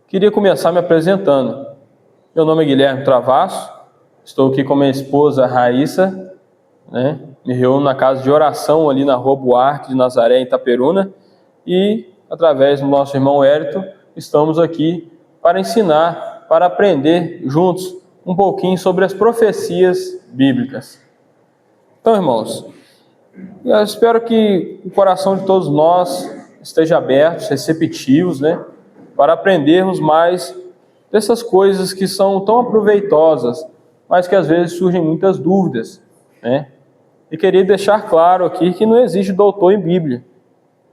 Queria começar me apresentando. Meu nome é Guilherme Travasso, estou aqui com minha esposa Raíssa, Me reúno na casa de oração ali na Rua Buarque de Nazaré, em Itaperuna, e através do nosso irmão Hérito, estamos aqui para ensinar, para aprender juntos um pouquinho sobre as profecias bíblicas. Então, irmãos, eu espero que o coração de todos nós esteja aberto, receptivos, para aprendermos mais dessas coisas que são tão aproveitosas, mas que às vezes surgem muitas dúvidas, E queria deixar claro aqui que não existe doutor em Bíblia.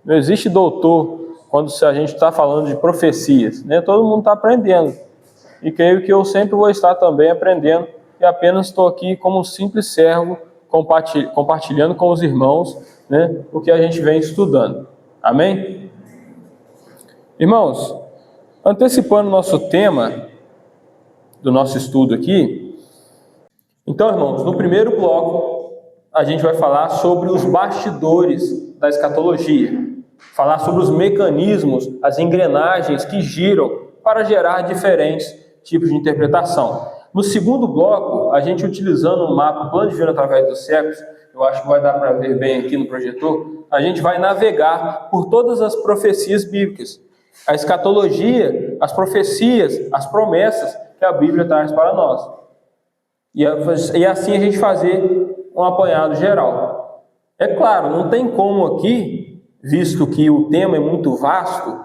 Não existe doutor quando a gente está falando de profecias, Todo mundo está aprendendo. E creio que eu sempre vou estar também aprendendo e apenas estou aqui como um simples servo compartilhando com os irmãos, o que a gente vem estudando. Amém? Irmãos, antecipando o nosso tema do nosso estudo aqui, então, irmãos, no primeiro bloco, a gente vai falar sobre os bastidores da escatologia, falar sobre os mecanismos, as engrenagens que giram para gerar diferentes tipos de interpretação. No segundo bloco, a gente utilizando o mapa Plano Divino através dos séculos, eu acho que vai dar para ver bem aqui no projetor, a gente vai navegar por todas as profecias bíblicas, a escatologia, as profecias, as promessas que a Bíblia traz para nós. E assim a gente fazer um apanhado geral. É claro, não tem como aqui, visto que o tema é muito vasto,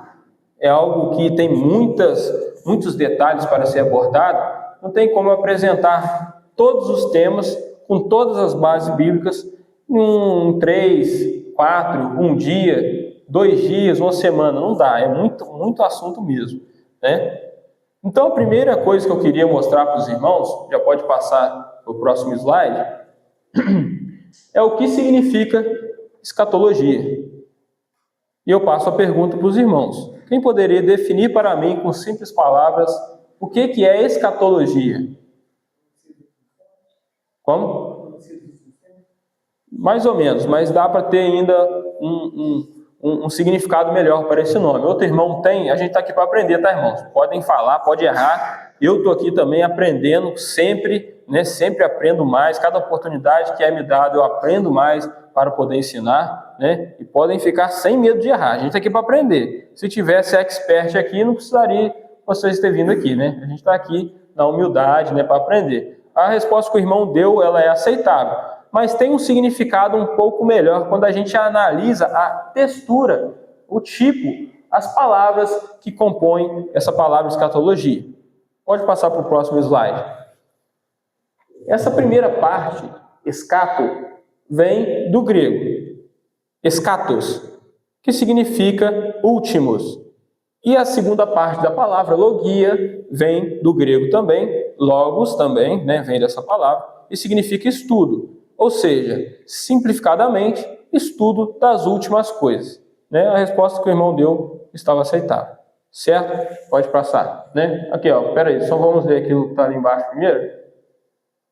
é algo que tem muitos detalhes para ser abordado, não tem como apresentar todos os temas com todas as bases bíblicas em 3, 4, um dia, 2 dias, uma semana. Não dá, é muito assunto mesmo, Então, a primeira coisa que eu queria mostrar para os irmãos, já pode passar para o próximo slide, é o que significa escatologia. E eu passo a pergunta para os irmãos. Quem poderia definir para mim, com simples palavras, o que é escatologia? Como? Mais ou menos, mas dá para ter ainda um significado melhor para esse nome. Outro irmão tem, a gente está aqui para aprender, tá, irmãos? Podem falar, pode errar. Eu estou aqui também aprendendo sempre, Sempre aprendo mais. Cada oportunidade que é me dada, eu aprendo mais para poder ensinar, E podem ficar sem medo de errar. A gente está aqui para aprender. Se tivesse expert aqui, não precisaria vocês terem vindo aqui, A gente está aqui na humildade, para aprender. A resposta que o irmão deu, ela é aceitável, mas tem um significado um pouco melhor quando a gente analisa a textura, o tipo, as palavras que compõem essa palavra escatologia. Pode passar para o próximo slide. Essa primeira parte, escato, vem do grego, escatos, que significa últimos. E a segunda parte da palavra, logia, vem do grego também, logos também, vem dessa palavra, e significa estudo. Ou seja, simplificadamente, estudo das últimas coisas. A resposta que o irmão deu estava aceitável. Certo? Pode passar. Aqui, peraí, só vamos ler aquilo que está ali embaixo primeiro.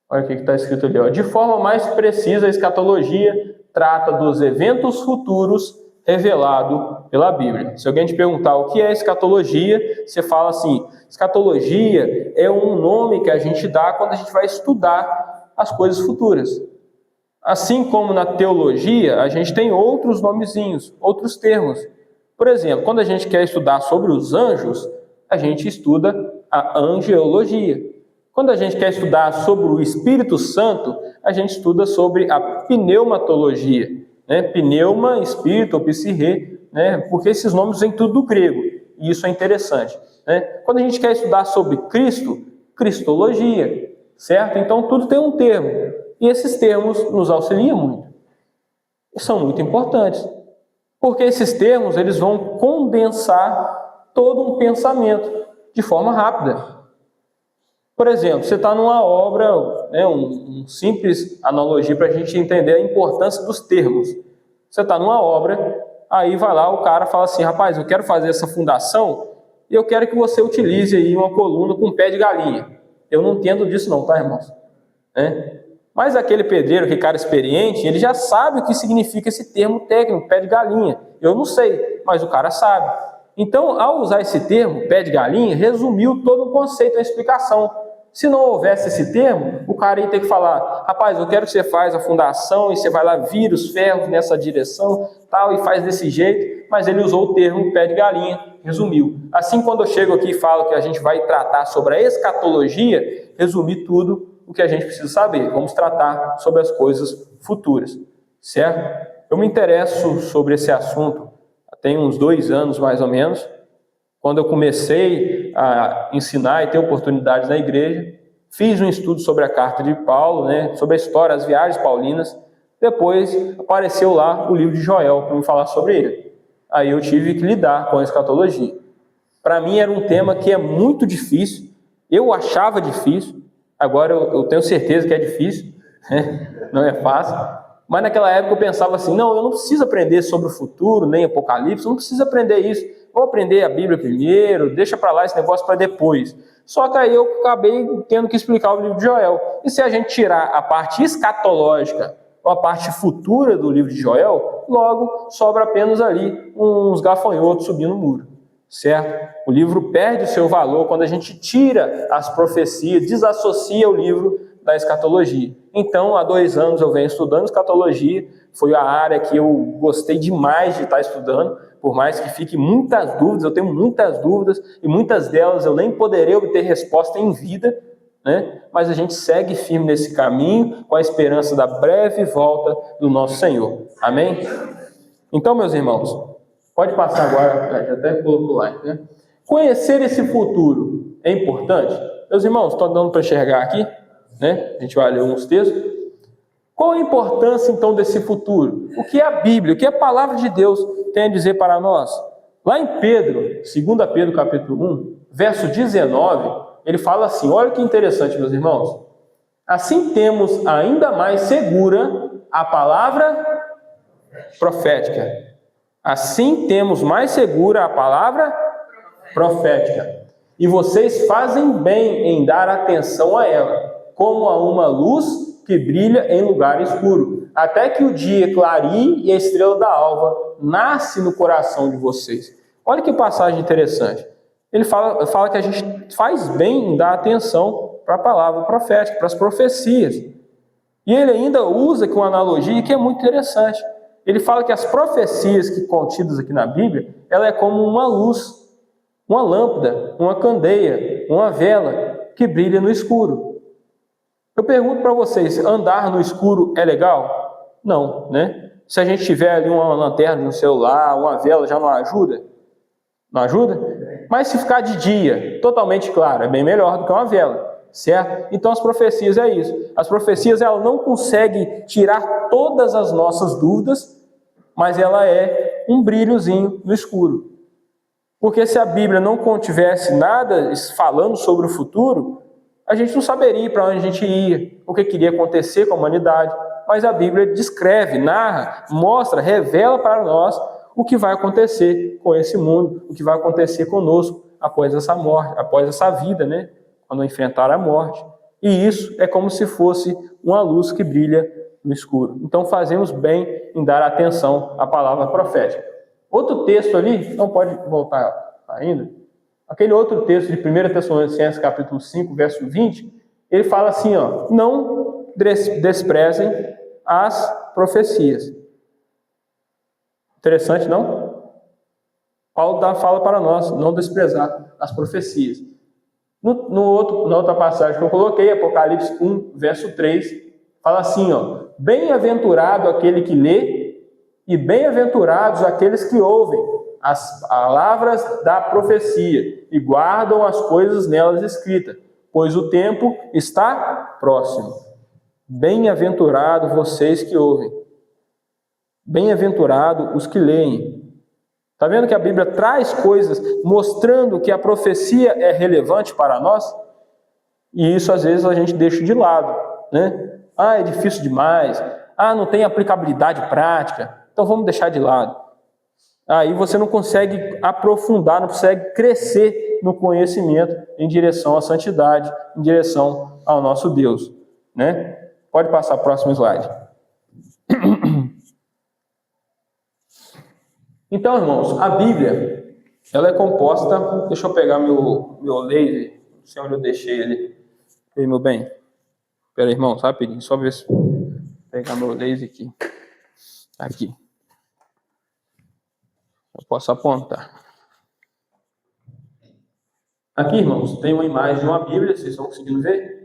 Olha o que está escrito ali. De forma mais precisa, a escatologia trata dos eventos futuros revelados pela Bíblia. Se alguém te perguntar o que é escatologia, você fala assim, escatologia é um nome que a gente dá quando a gente vai estudar as coisas futuras. Assim como na teologia, a gente tem outros nomezinhos, outros termos. Por exemplo, quando a gente quer estudar sobre os anjos, a gente estuda a angelologia. Quando a gente quer estudar sobre o Espírito Santo, a gente estuda sobre a pneumatologia. Pneuma, espírito, ou psirrê, porque esses nomes vêm tudo do grego, e isso é interessante. Quando a gente quer estudar sobre Cristo, cristologia, certo? Então tudo tem um termo, e esses termos nos auxiliam muito. E são muito importantes, porque esses termos eles vão condensar todo um pensamento de forma rápida. Por exemplo, você está numa obra, um simples analogia para a gente entender a importância dos termos. Você está numa obra, aí vai lá o cara fala assim, rapaz, eu quero fazer essa fundação e eu quero que você utilize aí uma coluna com pé de galinha. Eu não entendo disso não, tá, irmãos? Mas aquele pedreiro, aquele cara experiente, ele já sabe o que significa esse termo técnico, pé de galinha. Eu não sei, mas o cara sabe. Então, ao usar esse termo, pé de galinha, resumiu todo o conceito, a explicação. Se não houvesse esse termo, o cara ia ter que falar: rapaz, eu quero que você faça a fundação e você vai lá, vira os ferros nessa direção, tal, e faz desse jeito. Mas ele usou o termo pé de galinha, resumiu. Assim, quando eu chego aqui e falo que a gente vai tratar sobre a escatologia, resumi tudo o que a gente precisa saber. Vamos tratar sobre as coisas futuras, certo? Eu me interesso sobre esse assunto tem uns 2 anos, mais ou menos, quando eu comecei a ensinar e ter oportunidades na igreja. Fiz um estudo sobre a carta de Paulo, sobre a história, as viagens paulinas. Depois apareceu lá o livro de Joel para me falar sobre ele. Aí eu tive que lidar com a escatologia. Para mim era um tema que é muito difícil. Eu achava difícil. Agora eu tenho certeza que é difícil. Não é fácil. Mas naquela época eu pensava assim: não, eu não preciso aprender sobre o futuro, nem Apocalipse, eu não preciso aprender isso. Vou aprender a Bíblia primeiro, deixa para lá esse negócio para depois. Só que aí eu acabei tendo que explicar o livro de Joel. E se a gente tirar a parte escatológica ou a parte futura do livro de Joel, logo sobra apenas ali uns gafanhotos subindo o muro, certo? O livro perde o seu valor quando a gente tira as profecias, desassocia o livro da escatologia. Então, há 2 anos eu venho estudando escatologia, foi a área que eu gostei demais de estar estudando, por mais que fique muitas dúvidas, eu tenho muitas dúvidas, e muitas delas eu nem poderei obter resposta em vida, mas a gente segue firme nesse caminho, com a esperança da breve volta do nosso Senhor. Amém? Então, meus irmãos, pode passar agora, já até colocou lá, Conhecer esse futuro é importante? Meus irmãos, estão dando para enxergar aqui? A gente vai ler uns textos. Qual a importância então desse futuro? O que é a Bíblia, o que a palavra de Deus tem a dizer para nós? Lá em Pedro, 2 Pedro capítulo 1, verso 19, ele fala assim: olha que interessante, meus irmãos. Assim temos ainda mais segura a palavra profética. Assim temos mais segura a palavra profética. E vocês fazem bem em dar atenção a ela, como a uma luz que brilha em lugar escuro, até que o dia clareie e a estrela da alva nasce no coração de vocês. Olha que passagem interessante. Ele fala que a gente faz bem em dar atenção para a palavra profética, para as profecias. E ele ainda usa aqui uma analogia que é muito interessante. Ele fala que as profecias que contidas aqui na Bíblia, ela é como uma luz, uma lâmpada, uma candeia, uma vela que brilha no escuro. Eu pergunto para vocês, andar no escuro é legal? Não, Se a gente tiver ali uma lanterna no celular, uma vela, já não ajuda? Não ajuda? Mas se ficar de dia, totalmente claro, é bem melhor do que uma vela, certo? Então as profecias é isso. As profecias, ela não consegue tirar todas as nossas dúvidas, mas ela é um brilhozinho no escuro. Porque se a Bíblia não contivesse nada falando sobre o futuro, a gente não saberia para onde a gente ia, o que queria acontecer com a humanidade. Mas a Bíblia descreve, narra, mostra, revela para nós o que vai acontecer com esse mundo, o que vai acontecer conosco após essa morte, após essa vida, quando enfrentar a morte. E isso é como se fosse uma luz que brilha no escuro. Então fazemos bem em dar atenção à palavra profética. Outro texto ali, não pode voltar ainda, aquele outro texto de 1 Tessalonicenses capítulo 5, verso 20, ele fala assim, não desprezem as profecias. Interessante, não? Paulo fala para nós, não desprezar as profecias. Na outra passagem que eu coloquei, Apocalipse 1, verso 3, fala assim, bem-aventurado aquele que lê e bem-aventurados aqueles que ouvem as palavras da profecia e guardam as coisas nelas escritas, pois o tempo está próximo. Bem-aventurado vocês que ouvem. Bem-aventurado os que leem. Está vendo que a Bíblia traz coisas mostrando que a profecia é relevante para nós? E isso às vezes a gente deixa de lado, é difícil demais. Não tem aplicabilidade prática. Então vamos deixar de lado. Aí você não consegue aprofundar, não consegue crescer no conhecimento em direção à santidade, em direção ao nosso Deus, Pode passar o próximo slide. Então, irmãos, a Bíblia, Ela é composta... Deixa eu pegar meu laser. Não sei onde eu deixei ele. Ei, meu bem. Espera aí, irmão, rapidinho. Só ver se... Pegar meu laser aqui. Aqui. Eu posso apontar. Aqui, irmãos, tem uma imagem de uma Bíblia. Vocês estão conseguindo ver?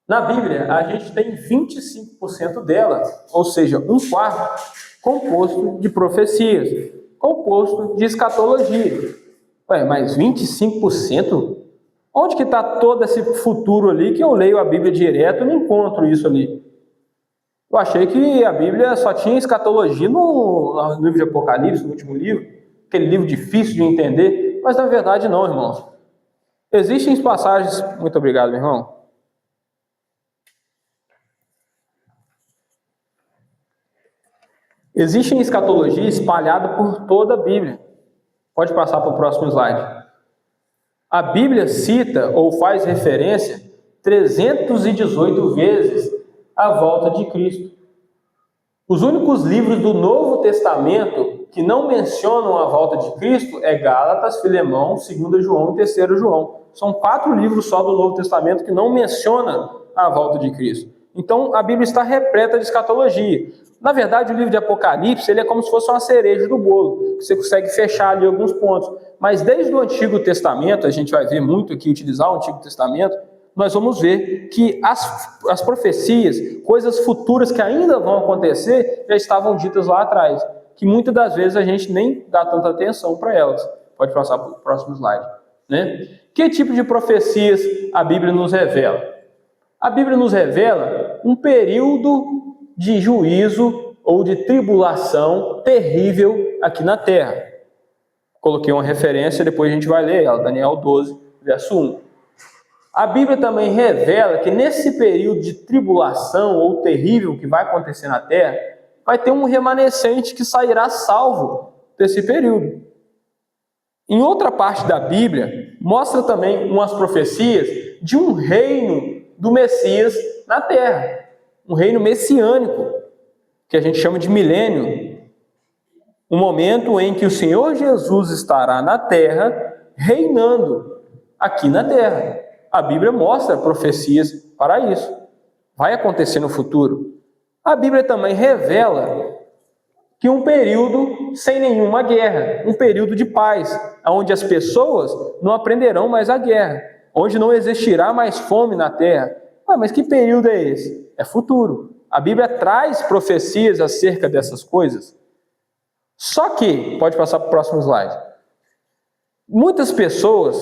Na Bíblia, a gente tem 25% dela, ou seja, um quarto, composto de profecias, composto de escatologia. Ué, mas 25%? Onde que está todo esse futuro ali que eu leio a Bíblia direto e não encontro isso ali? Eu achei que a Bíblia só tinha escatologia no livro de Apocalipse, no último livro, aquele livro difícil de entender, mas na verdade não, irmãos. Existem passagens... Muito obrigado, meu irmão. Existe escatologia espalhada por toda a Bíblia. Pode passar para o próximo slide. A Bíblia cita ou faz referência 318 vezes à volta de Cristo. Os únicos livros do Novo Testamento que não mencionam a volta de Cristo é Gálatas, Filemão, 2 João e 3 João. São 4 livros só do Novo Testamento que não mencionam a volta de Cristo. Então, a Bíblia está repleta de escatologia. Na verdade, o livro de Apocalipse ele é como se fosse uma cereja do bolo, que você consegue fechar ali alguns pontos. Mas desde o Antigo Testamento, a gente vai ver muito aqui utilizar o Antigo Testamento, nós vamos ver que as profecias, coisas futuras que ainda vão acontecer, já estavam ditas lá atrás, que muitas das vezes a gente nem dá tanta atenção para elas. Pode passar para o próximo slide. Né? Que tipo de profecias a Bíblia nos revela? A Bíblia nos revela um período de juízo ou de tribulação terrível aqui na Terra. Coloquei uma referência, depois a gente vai ler ela, Daniel 12, verso 1. A Bíblia também revela que nesse período de tribulação ou terrível que vai acontecer na Terra, vai ter um remanescente que sairá salvo desse período. Em outra parte da Bíblia, mostra também umas profecias de um reino do Messias na Terra. Um reino messiânico, que a gente chama de milênio. Um momento em que o Senhor Jesus estará na Terra, reinando aqui na Terra. A Bíblia mostra profecias para isso. Vai acontecer no futuro. A Bíblia também revela que um período sem nenhuma guerra, um período de paz, onde as pessoas não aprenderão mais a guerra, onde não existirá mais fome na terra. Mas que período é esse? É futuro. A Bíblia traz profecias acerca dessas coisas. Só que, pode passar para o próximo slide, muitas pessoas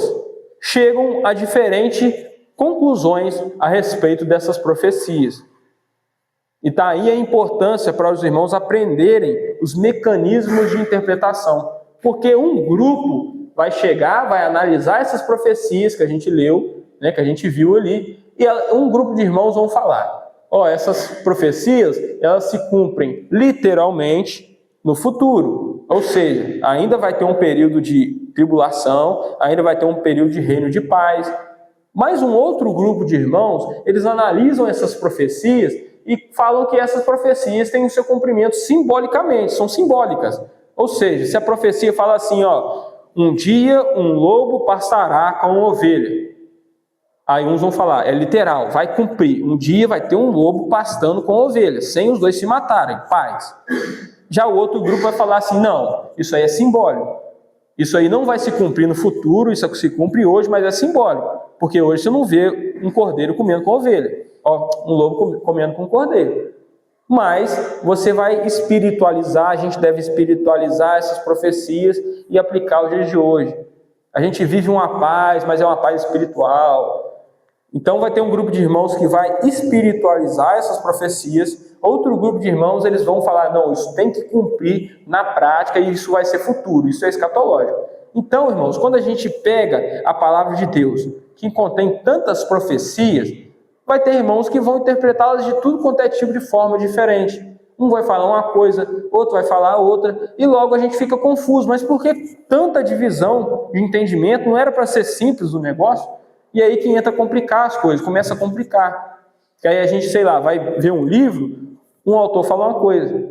chegam a diferentes conclusões a respeito dessas profecias. E daí a importância para os irmãos aprenderem os mecanismos de interpretação. Porque um grupo vai chegar, vai analisar essas profecias que a gente leu, né, que a gente viu ali, e um grupo de irmãos vão falar, essas profecias, elas se cumprem literalmente no futuro. Ou seja, ainda vai ter um período de tribulação, ainda vai ter um período de reino de paz. Mas um outro grupo de irmãos, eles analisam essas profecias e falam que essas profecias têm o seu cumprimento simbolicamente, são simbólicas. Ou seja, se a profecia fala assim, um dia um lobo pastará com uma ovelha. Aí uns vão falar, é literal, vai cumprir. Um dia vai ter um lobo pastando com a ovelha, sem os dois se matarem, paz. Já o outro grupo vai falar assim, não, isso aí é simbólico. Isso aí não vai se cumprir no futuro, isso se cumpre hoje, mas é simbólico. Porque hoje você não vê um cordeiro comendo com ovelha, um lobo comendo com cordeiro. Mas você vai espiritualizar, a gente deve espiritualizar essas profecias e aplicar os dias de hoje. A gente vive uma paz, mas é uma paz espiritual. Então vai ter um grupo de irmãos que vai espiritualizar essas profecias, outro grupo de irmãos eles vão falar, não, isso tem que cumprir na prática e isso vai ser futuro, isso é escatológico. Então, irmãos, quando a gente pega a palavra de Deus, que contém tantas profecias, vai ter irmãos que vão interpretá-las de tudo quanto é tipo de forma diferente. Um vai falar uma coisa, outro vai falar outra, e logo a gente fica confuso. Mas por que tanta divisão de entendimento? Não era para ser simples o negócio? E aí que entra a complicar as coisas, começa a complicar. E aí a gente, vai ver um livro, um autor fala uma coisa.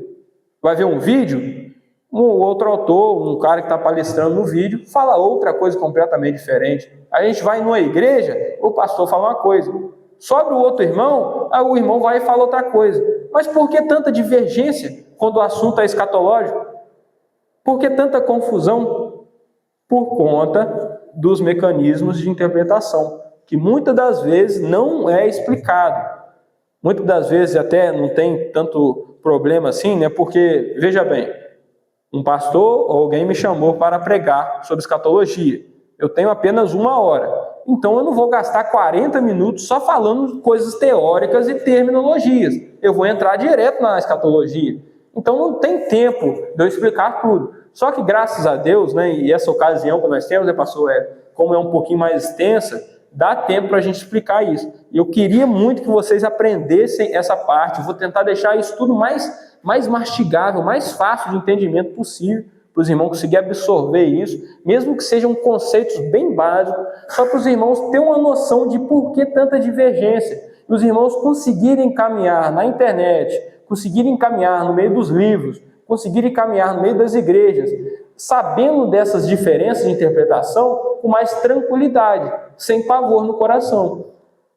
Vai ver um vídeo, Um outro autor, um cara que está palestrando no vídeo, fala outra coisa completamente diferente. A gente vai numa igreja, o pastor fala uma coisa. Sobre o outro irmão, o irmão vai e fala outra coisa. Mas por que tanta divergência quando o assunto é escatológico? Por que tanta confusão? Por conta dos mecanismos de interpretação, que muitas das vezes não é explicado. Muitas das vezes até não tem tanto problema assim, né? Porque, veja bem, um pastor ou alguém me chamou para pregar sobre escatologia. Eu tenho apenas 1 hora. Então eu não vou gastar 40 minutos só falando coisas teóricas e terminologias. Eu vou entrar direto na escatologia. Então não tem tempo de eu explicar tudo. Só que graças a Deus, né, e essa ocasião que nós temos, né, pastor, como é um pouquinho mais extensa, dá tempo para a gente explicar isso. E eu queria muito que vocês aprendessem essa parte. Eu vou tentar deixar isso tudo mais mastigável, mais fácil de entendimento possível, para os irmãos conseguirem absorver isso, mesmo que sejam conceitos bem básicos, só para os irmãos terem uma noção de por que tanta divergência. E os irmãos conseguirem caminhar na internet, conseguirem caminhar no meio dos livros, conseguirem caminhar no meio das igrejas, sabendo dessas diferenças de interpretação com mais tranquilidade, sem pavor no coração.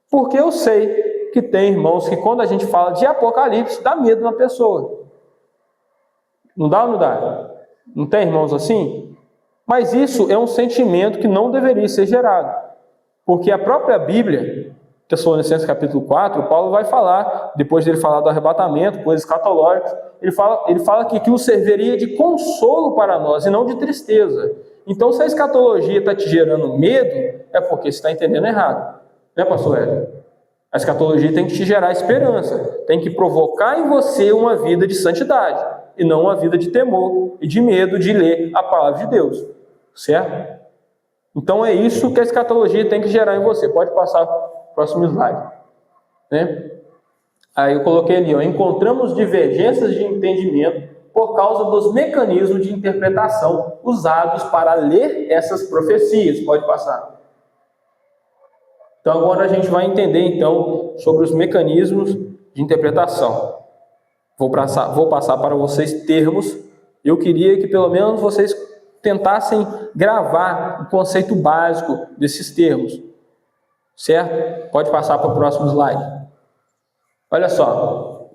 Porque eu sei que tem irmãos que quando a gente fala de Apocalipse, dá medo na pessoa. Não dá ou não dá? Não tem irmãos assim? Mas isso é um sentimento que não deveria ser gerado. Porque a própria Bíblia, Tessalonicenses capítulo 4, Paulo vai falar, depois dele falar do arrebatamento, coisas escatológicas, ele fala que aquilo serviria de consolo para nós e não de tristeza. Então, se a escatologia está te gerando medo, é porque você está entendendo errado. Né, pastor Hélio? A escatologia tem que te gerar esperança, tem que provocar em você uma vida de santidade, e não uma vida de temor e de medo de ler a palavra de Deus. Certo? Então, é isso que a escatologia tem que gerar em você. Pode passar para o próximo slide. Né? Aí eu coloquei ali, ó, encontramos divergências de entendimento por causa dos mecanismos de interpretação usados para ler essas profecias. Pode passar. Então agora a gente vai entender então sobre os mecanismos de interpretação. Vou passar para vocês termos. Eu queria que pelo menos vocês tentassem gravar o conceito básico desses termos. Certo? Pode passar para o próximo slide. Olha só.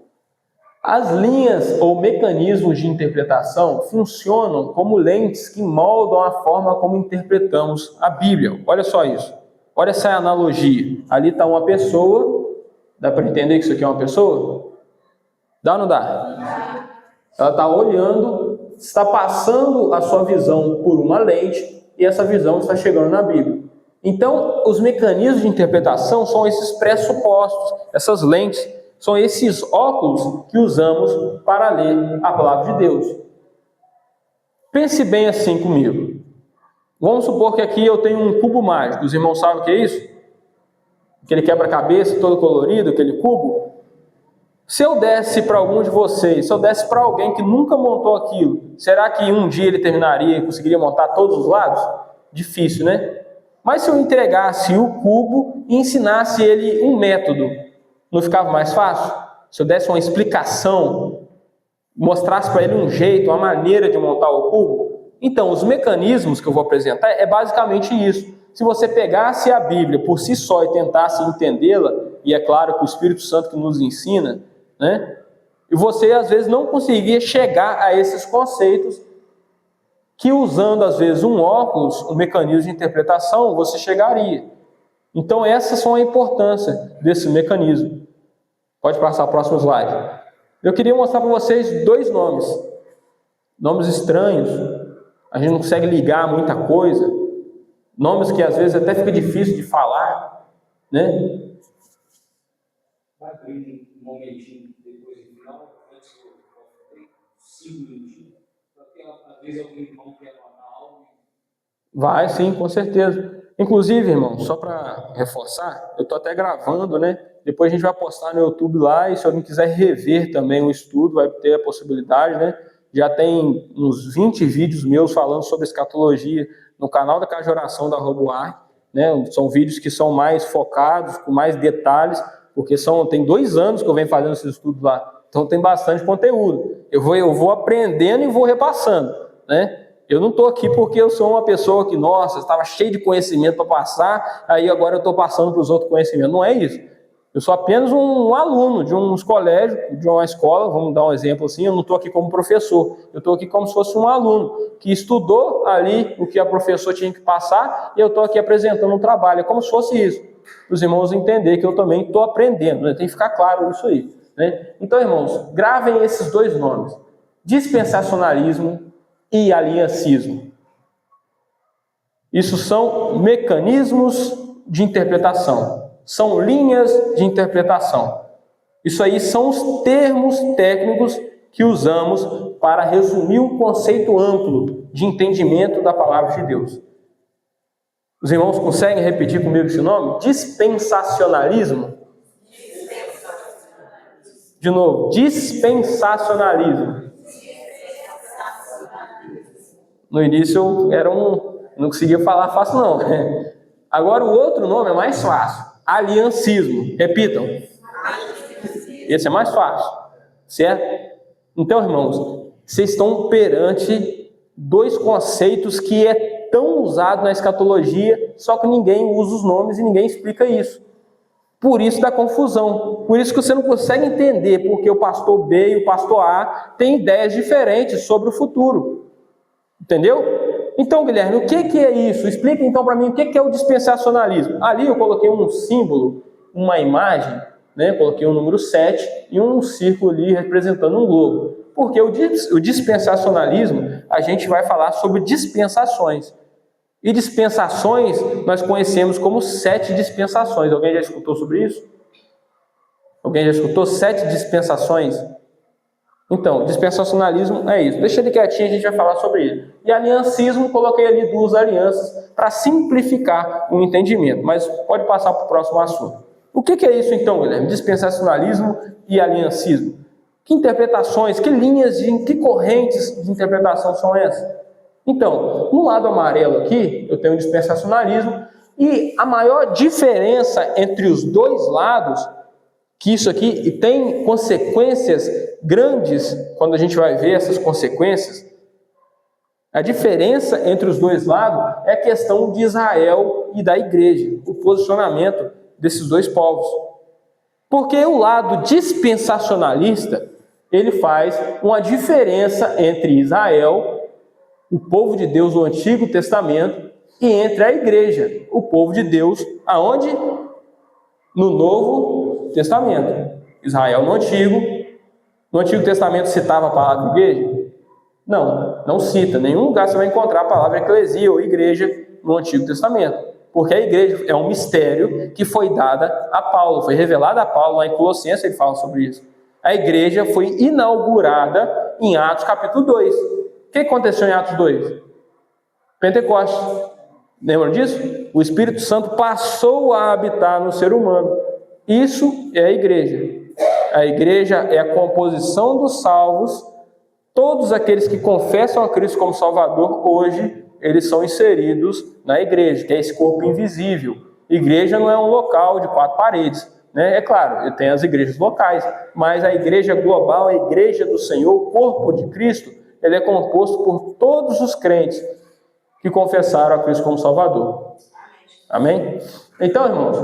As linhas ou mecanismos de interpretação funcionam como lentes que moldam a forma como interpretamos a Bíblia. Olha só isso. Olha essa analogia. Ali está uma pessoa. Dá para entender que isso aqui é uma pessoa? Dá ou não dá? Ela está olhando, está passando a sua visão por uma lente e essa visão está chegando na Bíblia. Então, os mecanismos de interpretação são esses pressupostos, essas lentes, são esses óculos que usamos para ler a palavra de Deus. Pense bem assim comigo. Vamos supor que aqui eu tenho um cubo mágico. Os irmãos sabem o que é isso? Aquele quebra-cabeça todo colorido, aquele cubo. Se eu desse para algum de vocês, se eu desse para alguém que nunca montou aquilo, será que um dia ele terminaria e conseguiria montar todos os lados? Difícil, né? Mas se eu entregasse o cubo e ensinasse ele um método, não ficava mais fácil? Se eu desse uma explicação, mostrasse para ele um jeito, uma maneira de montar o cubo? Então, os mecanismos que eu vou apresentar é basicamente isso. Se você pegasse a Bíblia por si só e tentasse entendê-la, e é claro que o Espírito Santo que nos ensina, né? E você às vezes não conseguia chegar a esses conceitos que usando às vezes um óculos, um mecanismo de interpretação, você chegaria. Então essas são a importância desse mecanismo. Pode passar para o próximo slide. Eu queria mostrar para vocês 2 nomes. Nomes estranhos. A gente não consegue ligar muita coisa. Nomes que às vezes até fica difícil de falar, né? Vai abrir um momentinho depois do final, antes do 5 minutinhos, porque às vezes alguém não quer anotar algo. Vai sim, com certeza. Inclusive, irmão, só para reforçar, eu estou até gravando, né? Depois a gente vai postar no YouTube lá, e se alguém quiser rever também o estudo, vai ter a possibilidade, né? Já tem uns 20 vídeos meus falando sobre escatologia no canal da Casa de Oração da Roboar, né? São vídeos que são mais focados, com mais detalhes, porque tem 2 anos que eu venho fazendo esse estudo lá. Então tem bastante conteúdo. Eu vou aprendendo e vou repassando, né? Eu não estou aqui porque eu sou uma pessoa que, nossa, estava cheio de conhecimento para passar, aí agora eu estou passando para os outros conhecimentos. Não é isso. Eu sou apenas um aluno de uns colégios, de uma escola, vamos dar um exemplo assim, eu não estou aqui como professor, eu estou aqui como se fosse um aluno que estudou ali o que a professora tinha que passar e eu estou aqui apresentando um trabalho. É como se fosse isso. Os irmãos entenderem que eu também estou aprendendo, né? Tem que ficar claro isso aí, né? Então, irmãos, gravem esses dois nomes: dispensacionalismo e aliancismo. Isso são mecanismos de interpretação, são linhas de interpretação. Isso aí são os termos técnicos que usamos para resumir um conceito amplo de entendimento da palavra de Deus. Os irmãos conseguem repetir comigo esse nome? Dispensacionalismo. De novo, dispensacionalismo. No início eu não conseguia falar fácil não. Agora o outro nome é mais fácil. Aliancismo. Repitam. Esse é mais fácil. Certo? Então, irmãos, vocês estão perante dois conceitos que é tão usado na escatologia, só que ninguém usa os nomes e ninguém explica isso. Por isso da confusão. Por isso que você não consegue entender porque o pastor B e o pastor A têm ideias diferentes sobre o futuro. Entendeu? Então, Guilherme, o que é isso? Explica então para mim o que é o dispensacionalismo. Ali eu coloquei um símbolo, uma imagem, né? Coloquei o número 7 e um círculo ali representando um globo. Porque o dispensacionalismo, a gente vai falar sobre dispensações. E dispensações nós conhecemos como 7 dispensações. Alguém já escutou sobre isso? Alguém já escutou 7 dispensações? Então, dispensacionalismo é isso. Deixa ele quietinho, a gente vai falar sobre ele. E aliancismo, coloquei ali 2 alianças para simplificar o entendimento. Mas pode passar para o próximo assunto. O que é isso então, Guilherme? Dispensacionalismo e aliancismo. Que interpretações, que linhas, que correntes de interpretação são essas? Então, no lado amarelo aqui, eu tenho o dispensacionalismo. E a maior diferença entre os dois lados, que isso aqui tem consequências grandes, quando a gente vai ver essas consequências, a diferença entre os dois lados é a questão de Israel e da igreja, o posicionamento desses dois povos. Porque o lado dispensacionalista, ele faz uma diferença entre Israel, o povo de Deus no Antigo Testamento, e entre a igreja, o povo de Deus, aonde? No Novo Testamento. Israel no Antigo Testamento citava a palavra igreja? Não cita. Em nenhum lugar você vai encontrar a palavra eclesia ou igreja no Antigo Testamento. Porque a igreja é um mistério que foi dada a Paulo, foi revelada a Paulo, lá em Colossenses ele fala sobre isso. A igreja foi inaugurada em Atos capítulo 2. O que aconteceu em Atos 2? Pentecostes. Lembram disso? O Espírito Santo passou a habitar no ser humano. Isso é a igreja. A igreja é a composição dos salvos. Todos aqueles que confessam a Cristo como Salvador, hoje, eles são inseridos na igreja, que é esse corpo invisível. Igreja não é um local de 4 paredes, né? É claro, tem as igrejas locais, mas a igreja global, a igreja do Senhor, o corpo de Cristo, ele é composto por todos os crentes que confessaram a Cristo como Salvador. Amém? Então, irmãos,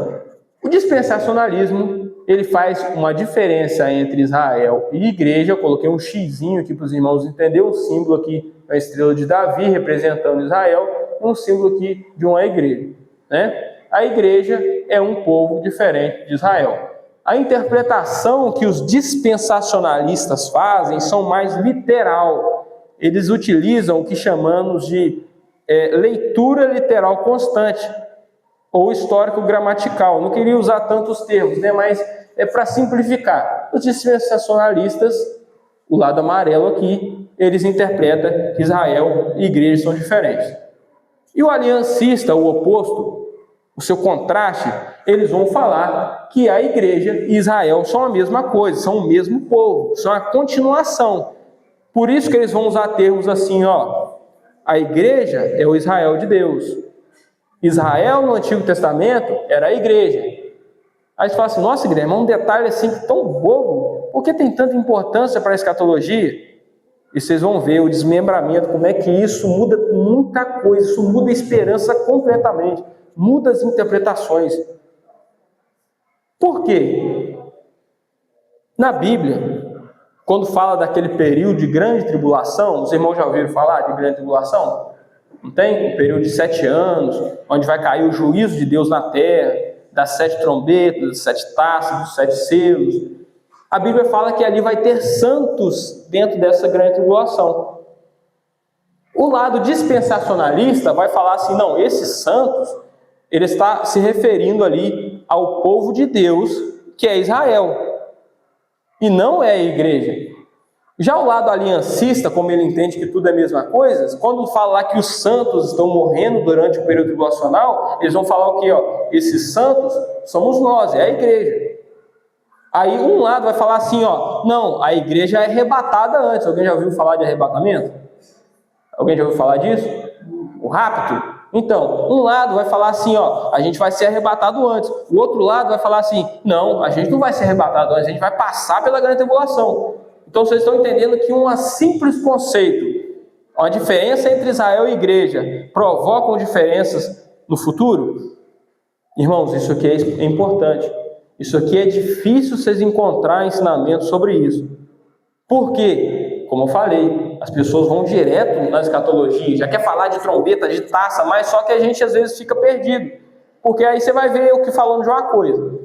o dispensacionalismo, ele faz uma diferença entre Israel e igreja. Eu coloquei um xizinho aqui para os irmãos entenderem, um símbolo aqui, a estrela de Davi representando Israel, e um símbolo aqui de uma igreja, né? A igreja é um povo diferente de Israel. A interpretação que os dispensacionalistas fazem são mais literal. Eles utilizam o que chamamos de leitura literal constante, ou histórico-gramatical. Não queria usar tantos termos, né? Mas é para simplificar. Os dispensacionalistas, o lado amarelo aqui, eles interpretam que Israel e igreja são diferentes. E o aliancista, o oposto, o seu contraste, eles vão falar que a igreja e Israel são a mesma coisa, são o mesmo povo, são a continuação. Por isso que eles vão usar termos assim, a igreja é o Israel de Deus. Israel no Antigo Testamento era a igreja. Aí você fala assim, nossa, Guilherme, é um detalhe assim tão bobo. Por que tem tanta importância para a escatologia? E vocês vão ver o desmembramento, como é que isso muda muita coisa, isso muda a esperança completamente, muda as interpretações. Por quê? Na Bíblia, quando fala daquele período de grande tribulação, os irmãos já ouviram falar de grande tribulação? Não tem? Um período de 7 anos, onde vai cair o juízo de Deus na terra, das 7 trombetas, das 7 taças, dos 7 selos. A Bíblia fala que ali vai ter santos dentro dessa grande tribulação. O lado dispensacionalista vai falar assim, não, esses santos, ele está se referindo ali ao povo de Deus, que é Israel, e não é a igreja. Já o lado aliancista, como ele entende que tudo é a mesma coisa, quando fala lá que os santos estão morrendo durante o período tribulacional, eles vão falar o quê? Esses santos somos nós, é a igreja. Aí um lado vai falar assim, não, a igreja é arrebatada antes. Alguém já ouviu falar de arrebatamento? Alguém já ouviu falar disso? O rapto? Então, um lado vai falar assim, a gente vai ser arrebatado antes. O outro lado vai falar assim, não, a gente não vai ser arrebatado antes, a gente vai passar pela grande tribulação. Então vocês estão entendendo que um simples conceito, uma diferença entre Israel e igreja, provocam diferenças no futuro? Irmãos, isso aqui é importante. Isso aqui é difícil vocês encontrar ensinamento sobre isso. Por quê? Como eu falei, as pessoas vão direto na escatologia, já quer falar de trombeta, de taça, mas só que a gente às vezes fica perdido. Porque aí você vai ver o que falando de uma coisa.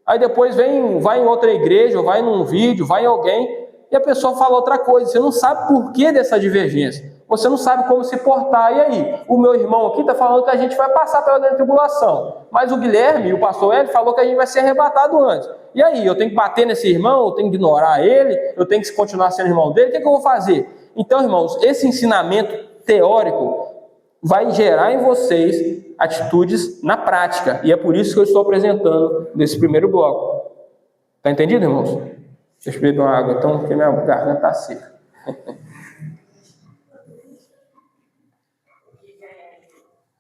Aí depois vai em outra igreja, ou vai num vídeo, vai em alguém, e a pessoa fala outra coisa. Você não sabe por que dessa divergência. Você não sabe como se portar. E aí? O meu irmão aqui está falando que a gente vai passar pela grande tribulação. Mas o Guilherme, o pastor Hélio, falou que a gente vai ser arrebatado antes. E aí? Eu tenho que bater nesse irmão? Eu tenho que ignorar ele? Eu tenho que continuar sendo irmão dele? O que eu vou fazer? Então, irmãos, esse ensinamento teórico vai gerar em vocês atitudes na prática. E é por isso que eu estou apresentando nesse primeiro bloco. Está entendido, irmãos? Deixa eu beber uma água, então, porque minha garganta está seca.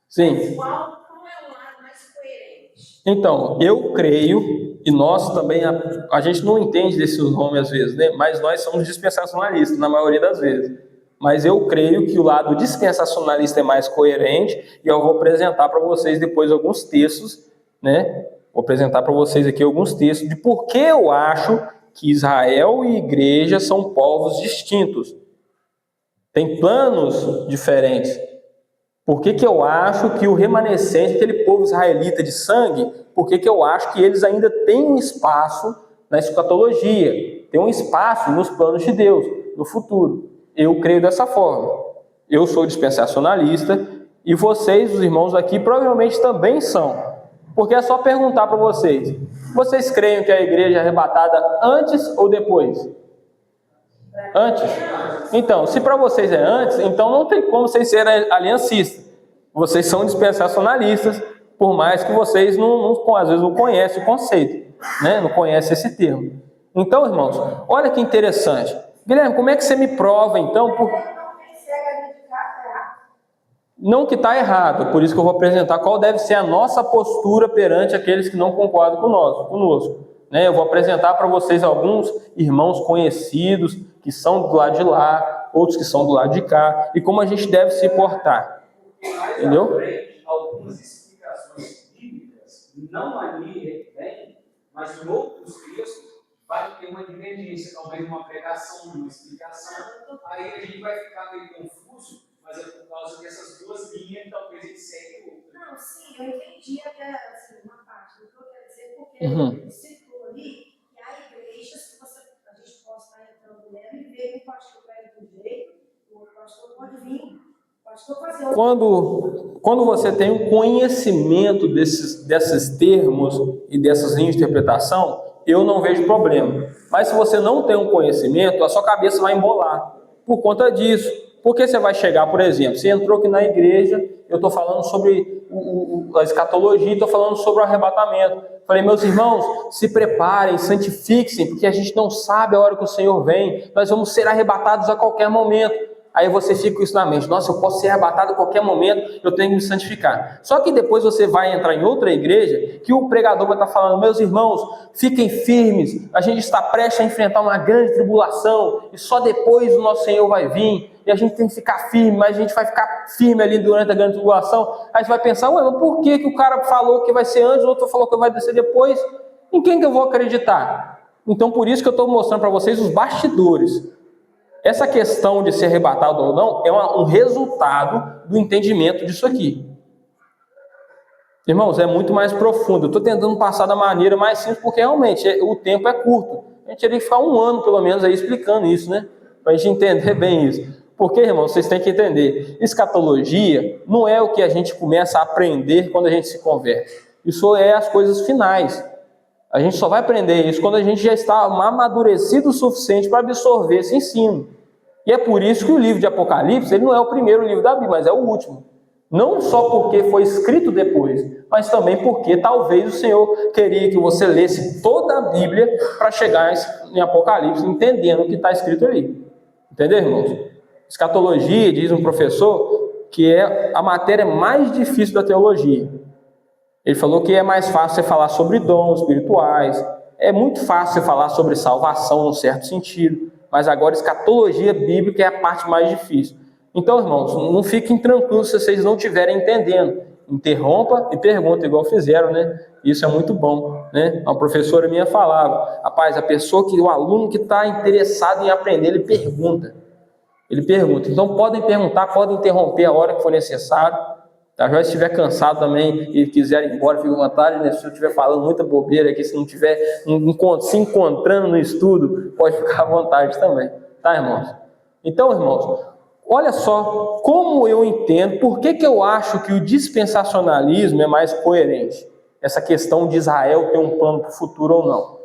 Sim. Qual é o lado mais coerente? Então, eu creio, e nós também, a gente não entende desses nomes às vezes, né? Mas nós somos dispensacionalistas, na maioria das vezes. Mas eu creio que o lado dispensacionalista é mais coerente, e eu vou apresentar para vocês depois alguns textos, né? Vou apresentar para vocês aqui alguns textos de por que eu acho que Israel e igreja são povos distintos. Tem planos diferentes. Por que eu acho que o remanescente, aquele povo israelita de sangue, por que eu acho que eles ainda têm um espaço na escatologia, tem um espaço nos planos de Deus, no futuro? Eu creio dessa forma. Eu sou dispensacionalista e vocês, os irmãos aqui, provavelmente também são. Porque é só perguntar para vocês: vocês creem que a igreja é arrebatada antes ou depois? Antes. Então, se para vocês é antes, então não tem como vocês serem aliancistas. Vocês são dispensacionalistas, por mais que vocês às vezes não conhecem o conceito, né? Não conhecem esse termo. Então, irmãos, olha que interessante. Guilherme, como é que você me prova, então? Não que está errado, por isso que eu vou apresentar qual deve ser a nossa postura perante aqueles que não concordam conosco. Eu vou apresentar para vocês alguns irmãos conhecidos que são do lado de lá, outros que são do lado de cá, e como a gente deve se portar. Entendeu? Algumas explicações bíblicas, não ali, mas em outros textos, vai ter uma divergência, talvez uma pregação, uma explicação, aí a gente vai ficar meio confuso, mas é por causa dessas duas linhas, talvez ele segue outra. Não, sim, eu entendi até assim, uma parte do que eu quero dizer, porque ele citou ali que há igrejas que a gente pode estar entrando nela e ver que o pastor vai de um jeito, o outro pastor pode vir, o pastor fazer outro. Quando você tem um conhecimento desses termos e dessas linhas de interpretação, eu não vejo problema. Mas se você não tem um conhecimento, a sua cabeça vai embolar por conta disso. Porque você vai chegar, por exemplo, você entrou aqui na igreja, eu estou falando sobre a escatologia, estou falando sobre o arrebatamento. Falei, meus irmãos, se preparem, santifiquem, porque a gente não sabe a hora que o Senhor vem, nós vamos ser arrebatados a qualquer momento. Aí você fica com isso na mente. Nossa, eu posso ser arrebatado a qualquer momento, eu tenho que me santificar. Só que depois você vai entrar em outra igreja, que o pregador vai estar falando, meus irmãos, fiquem firmes, a gente está prestes a enfrentar uma grande tribulação, e só depois o nosso Senhor vai vir, e a gente tem que ficar firme, mas a gente vai ficar firme ali durante a grande tribulação. Aí você vai pensar, ué, mas por que o cara falou que vai ser antes, o outro falou que vai descer depois? Em quem que eu vou acreditar? Então por isso que eu estou mostrando para vocês os bastidores. Essa questão de ser arrebatado ou não é um resultado do entendimento disso aqui. Irmãos, é muito mais profundo. Eu estou tentando passar da maneira mais simples, porque realmente o tempo é curto. A gente teria que ficar 1 ano, pelo menos, aí explicando isso, né? Para a gente entender bem isso. Porque, irmãos, vocês têm que entender, escatologia não é o que a gente começa a aprender quando a gente se converte. Isso é as coisas finais. A gente só vai aprender isso quando a gente já está amadurecido o suficiente para absorver esse ensino. E é por isso que o livro de Apocalipse, ele não é o primeiro livro da Bíblia, mas é o último. Não só porque foi escrito depois, mas também porque talvez o Senhor queria que você lesse toda a Bíblia para chegar em Apocalipse, entendendo o que está escrito ali. Entendeu, irmãos? Escatologia, diz um professor, que é a matéria mais difícil da teologia. Ele falou que é mais fácil você falar sobre dons espirituais, é muito fácil você falar sobre salvação, num certo sentido, mas agora escatologia bíblica é a parte mais difícil. Então, irmãos, não fiquem tranquilos se vocês não estiverem entendendo. Interrompa e pergunta, igual fizeram, né? Isso é muito bom, né? Uma professora minha falava, rapaz, o aluno que está interessado em aprender, ele pergunta. Então podem perguntar, podem interromper a hora que for necessário. Tá? Já se estiver cansado também e quiser ir embora, fique à vontade, né? Se eu estiver falando muita bobeira aqui, se não estiver se encontrando no estudo, pode ficar à vontade também, tá, irmãos? Então, irmãos, olha só como eu entendo, por que eu acho que o dispensacionalismo é mais coerente, essa questão de Israel ter um plano para o futuro ou não.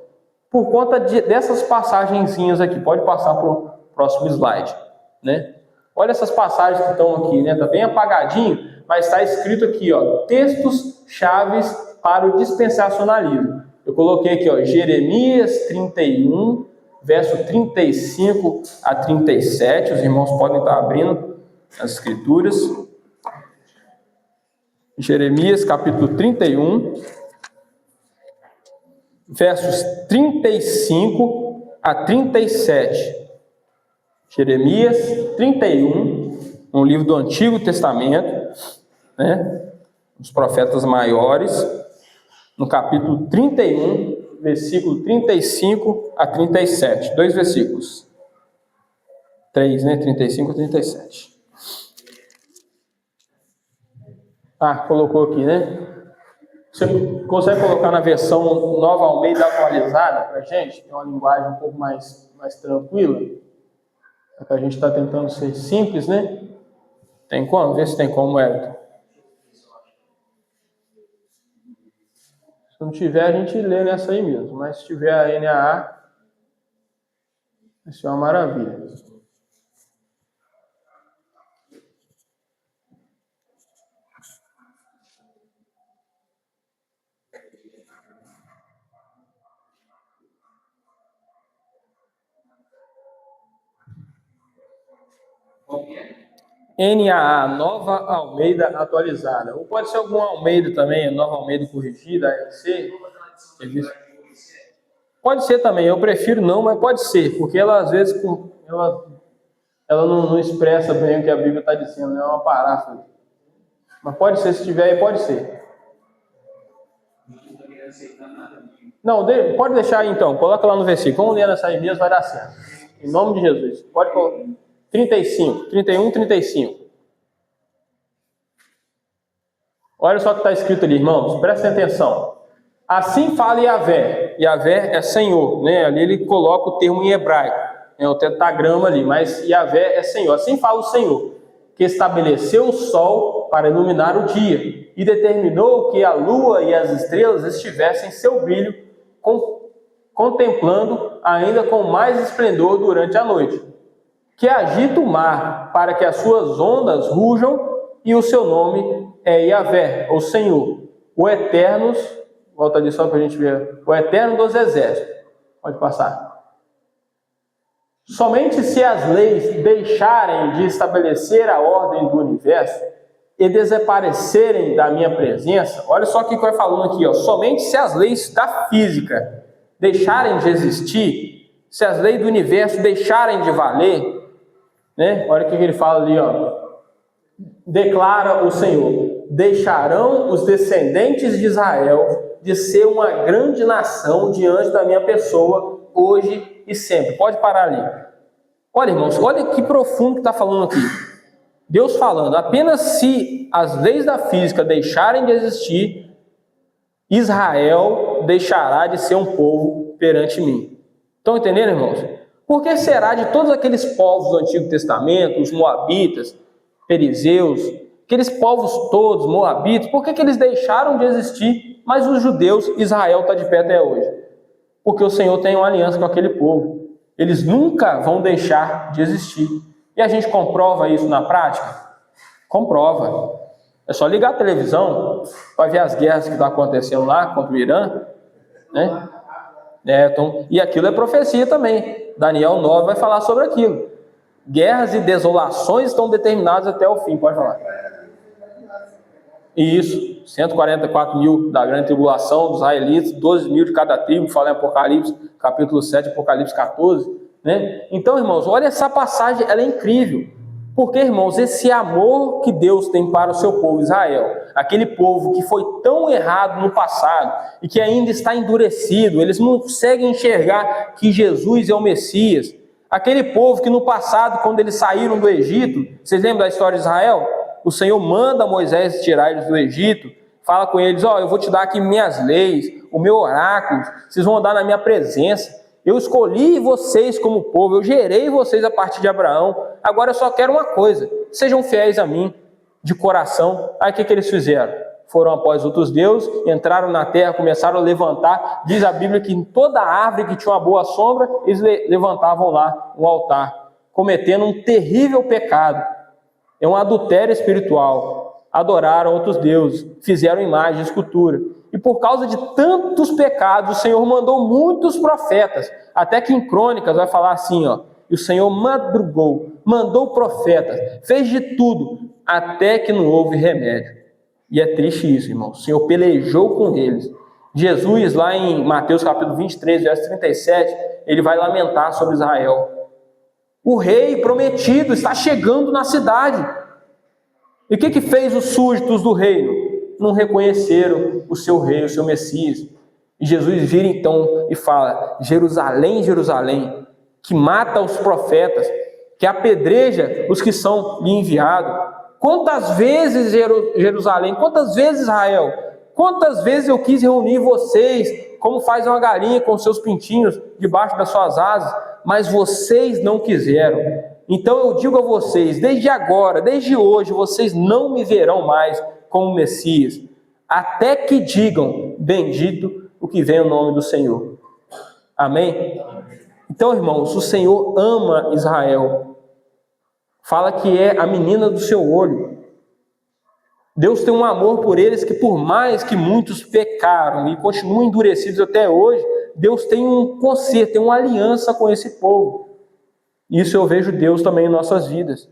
Por conta dessas passagenzinhas aqui, pode passar para o próximo slide, né? Olha essas passagens que estão aqui, né? Tá bem apagadinho, mas está escrito aqui, ó, textos chaves para o dispensacionalismo. Eu coloquei aqui, ó, Jeremias 31, verso 35 a 37. Os irmãos podem estar abrindo as escrituras. Jeremias capítulo 31, versos 35 a 37. Jeremias 31, um livro do Antigo Testamento, né? Os profetas maiores, no capítulo 31, versículo 35 a 37. 2 versículos. 3, né? 35 a 37. Colocou aqui, né? Você consegue colocar na versão Nova Almeida atualizada para a gente? Tem uma linguagem um pouco mais tranquila. A gente está tentando ser simples, né? Tem como? Vê se tem como, Everton. Se não tiver, a gente lê nessa aí mesmo. Mas se tiver a NAA, vai ser uma maravilha. NAA, Nova Almeida Atualizada. Ou pode ser alguma Almeida também, Nova Almeida Corrigida, ALC. Pode ser também, eu prefiro não, mas pode ser, porque ela às vezes ela não expressa bem o que a Bíblia está dizendo, é uma paráfrase. Mas pode ser, se tiver aí, pode ser. Não, pode deixar aí então, coloca lá no versículo. Vamos ler nessa aí mesmo, vai dar certo. Em nome de Jesus. Pode colocar. 35, 31, 35. Olha só o que está escrito ali, irmãos. Prestem atenção. Assim fala Yahvé. Yahvé é Senhor, né? Ali ele coloca o termo em hebraico. É o tetagrama ali, mas Yahvé é Senhor. Assim fala o Senhor, que estabeleceu o sol para iluminar o dia e determinou que a lua e as estrelas estivessem seu brilho, contemplando ainda com mais esplendor durante a noite. Que agita o mar para que as suas ondas rujam, e o seu nome é Yahvé, o Senhor, o Eterno, volta ali só para a gente ver, o Eterno dos Exércitos. Pode passar. Somente se as leis deixarem de estabelecer a ordem do universo e desaparecerem da minha presença, olha só o que vai falando aqui, ó, somente se as leis da física deixarem de existir, se as leis do universo deixarem de valer, né? Olha o que ele fala ali, ó. Declara o Senhor: deixarão os descendentes de Israel de ser uma grande nação diante da minha pessoa, hoje e sempre. Pode parar ali. Olha, irmãos, olha que profundo que está falando aqui. Deus falando, apenas se as leis da física deixarem de existir, Israel deixará de ser um povo perante mim. Estão entendendo, irmãos? Por que será de todos aqueles povos do Antigo Testamento, os moabitas, perizeus, aqueles povos todos, moabitas, por que eles deixaram de existir, mas os judeus, Israel está de pé até hoje? Porque o Senhor tem uma aliança com aquele povo. Eles nunca vão deixar de existir. E a gente comprova isso na prática? Comprova. É só ligar a televisão para ver as guerras que estão acontecendo lá contra o Irã, né? E aquilo é profecia também. Daniel 9 vai falar sobre aquilo. Guerras e desolações estão determinadas até o fim. Pode falar. Isso, 144 mil da grande tribulação dos israelitas, 12 mil de cada tribo, fala em Apocalipse, capítulo 7, Apocalipse 14, né? Então, irmãos, olha essa passagem, ela é incrível. Porque, irmãos, esse amor que Deus tem para o seu povo Israel, aquele povo que foi tão errado no passado e que ainda está endurecido, eles não conseguem enxergar que Jesus é o Messias. Aquele povo que no passado, quando eles saíram do Egito, vocês lembram da história de Israel? O Senhor manda Moisés tirar eles do Egito, fala com eles, ó, eu vou te dar aqui minhas leis, o meu oráculo, vocês vão andar na minha presença. Eu escolhi vocês como povo, eu gerei vocês a partir de Abraão. Agora eu só quero uma coisa: sejam fiéis a mim, de coração. Aí o que eles fizeram? Foram após outros deuses, entraram na terra, começaram a levantar. Diz a Bíblia que em toda árvore que tinha uma boa sombra, eles levantavam lá um altar, cometendo um terrível pecado. É um adultério espiritual. Adoraram outros deuses, fizeram imagem, escultura. E por causa de tantos pecados, o Senhor mandou muitos profetas. Até que em Crônicas vai falar assim, ó. E o Senhor madrugou, mandou profetas, fez de tudo, até que não houve remédio. E é triste isso, irmão. O Senhor pelejou com eles. Jesus, lá em Mateus capítulo 23, verso 37, ele vai lamentar sobre Israel. O rei prometido está chegando na cidade. E o que fez os súditos do reino? Não reconheceram o seu rei, o seu Messias. E Jesus vira então e fala: Jerusalém, Jerusalém, que mata os profetas, que apedreja os que são lhe enviados. Quantas vezes, Jerusalém, quantas vezes, Israel, quantas vezes eu quis reunir vocês, como faz uma galinha com seus pintinhos debaixo das suas asas, mas vocês não quiseram. Então eu digo a vocês, desde agora, desde hoje, vocês não me verão mais como Messias, até que digam, bendito o que vem o nome do Senhor. Amém? Então, irmãos, o Senhor ama Israel. Fala que é a menina do seu olho. Deus tem um amor por eles que, por mais que muitos pecaram e continuam endurecidos até hoje, Deus tem um conserto, tem uma aliança com esse povo. Isso eu vejo Deus também em nossas vidas.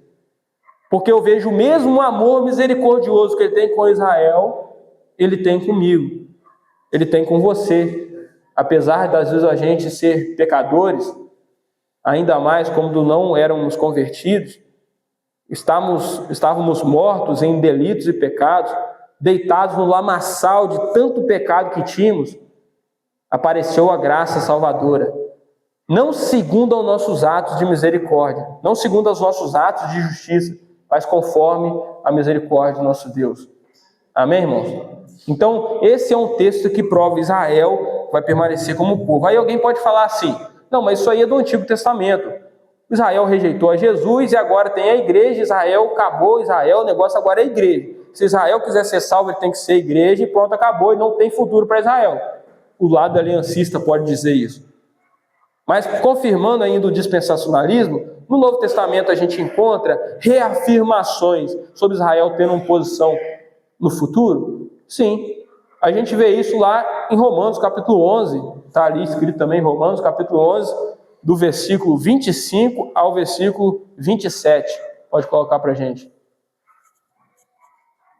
Porque eu vejo o mesmo amor misericordioso que Ele tem com Israel, Ele tem comigo. Ele tem com você. Apesar das vezes a gente ser pecadores, ainda mais quando não éramos convertidos, estávamos mortos em delitos e pecados, deitados no lamaçal de tanto pecado que tínhamos, apareceu a graça salvadora. Não segundo aos nossos atos de misericórdia, não segundo aos nossos atos de justiça, mas conforme a misericórdia do nosso Deus. Amém, irmãos? Então, esse é um texto que prova Israel vai permanecer como povo. Aí alguém pode falar assim, não, mas isso aí é do Antigo Testamento. Israel rejeitou a Jesus e agora tem a igreja, Israel acabou, Israel, o negócio agora é a igreja. Se Israel quiser ser salvo, ele tem que ser igreja e pronto, acabou, e não tem futuro para Israel. O lado aliancista pode dizer isso. Mas confirmando ainda o dispensacionalismo, no Novo Testamento a gente encontra reafirmações sobre Israel tendo uma posição no futuro? Sim, a gente vê isso lá em Romanos capítulo 11, está ali escrito também em Romanos capítulo 11, do versículo 25 ao versículo 27. Pode colocar para a gente.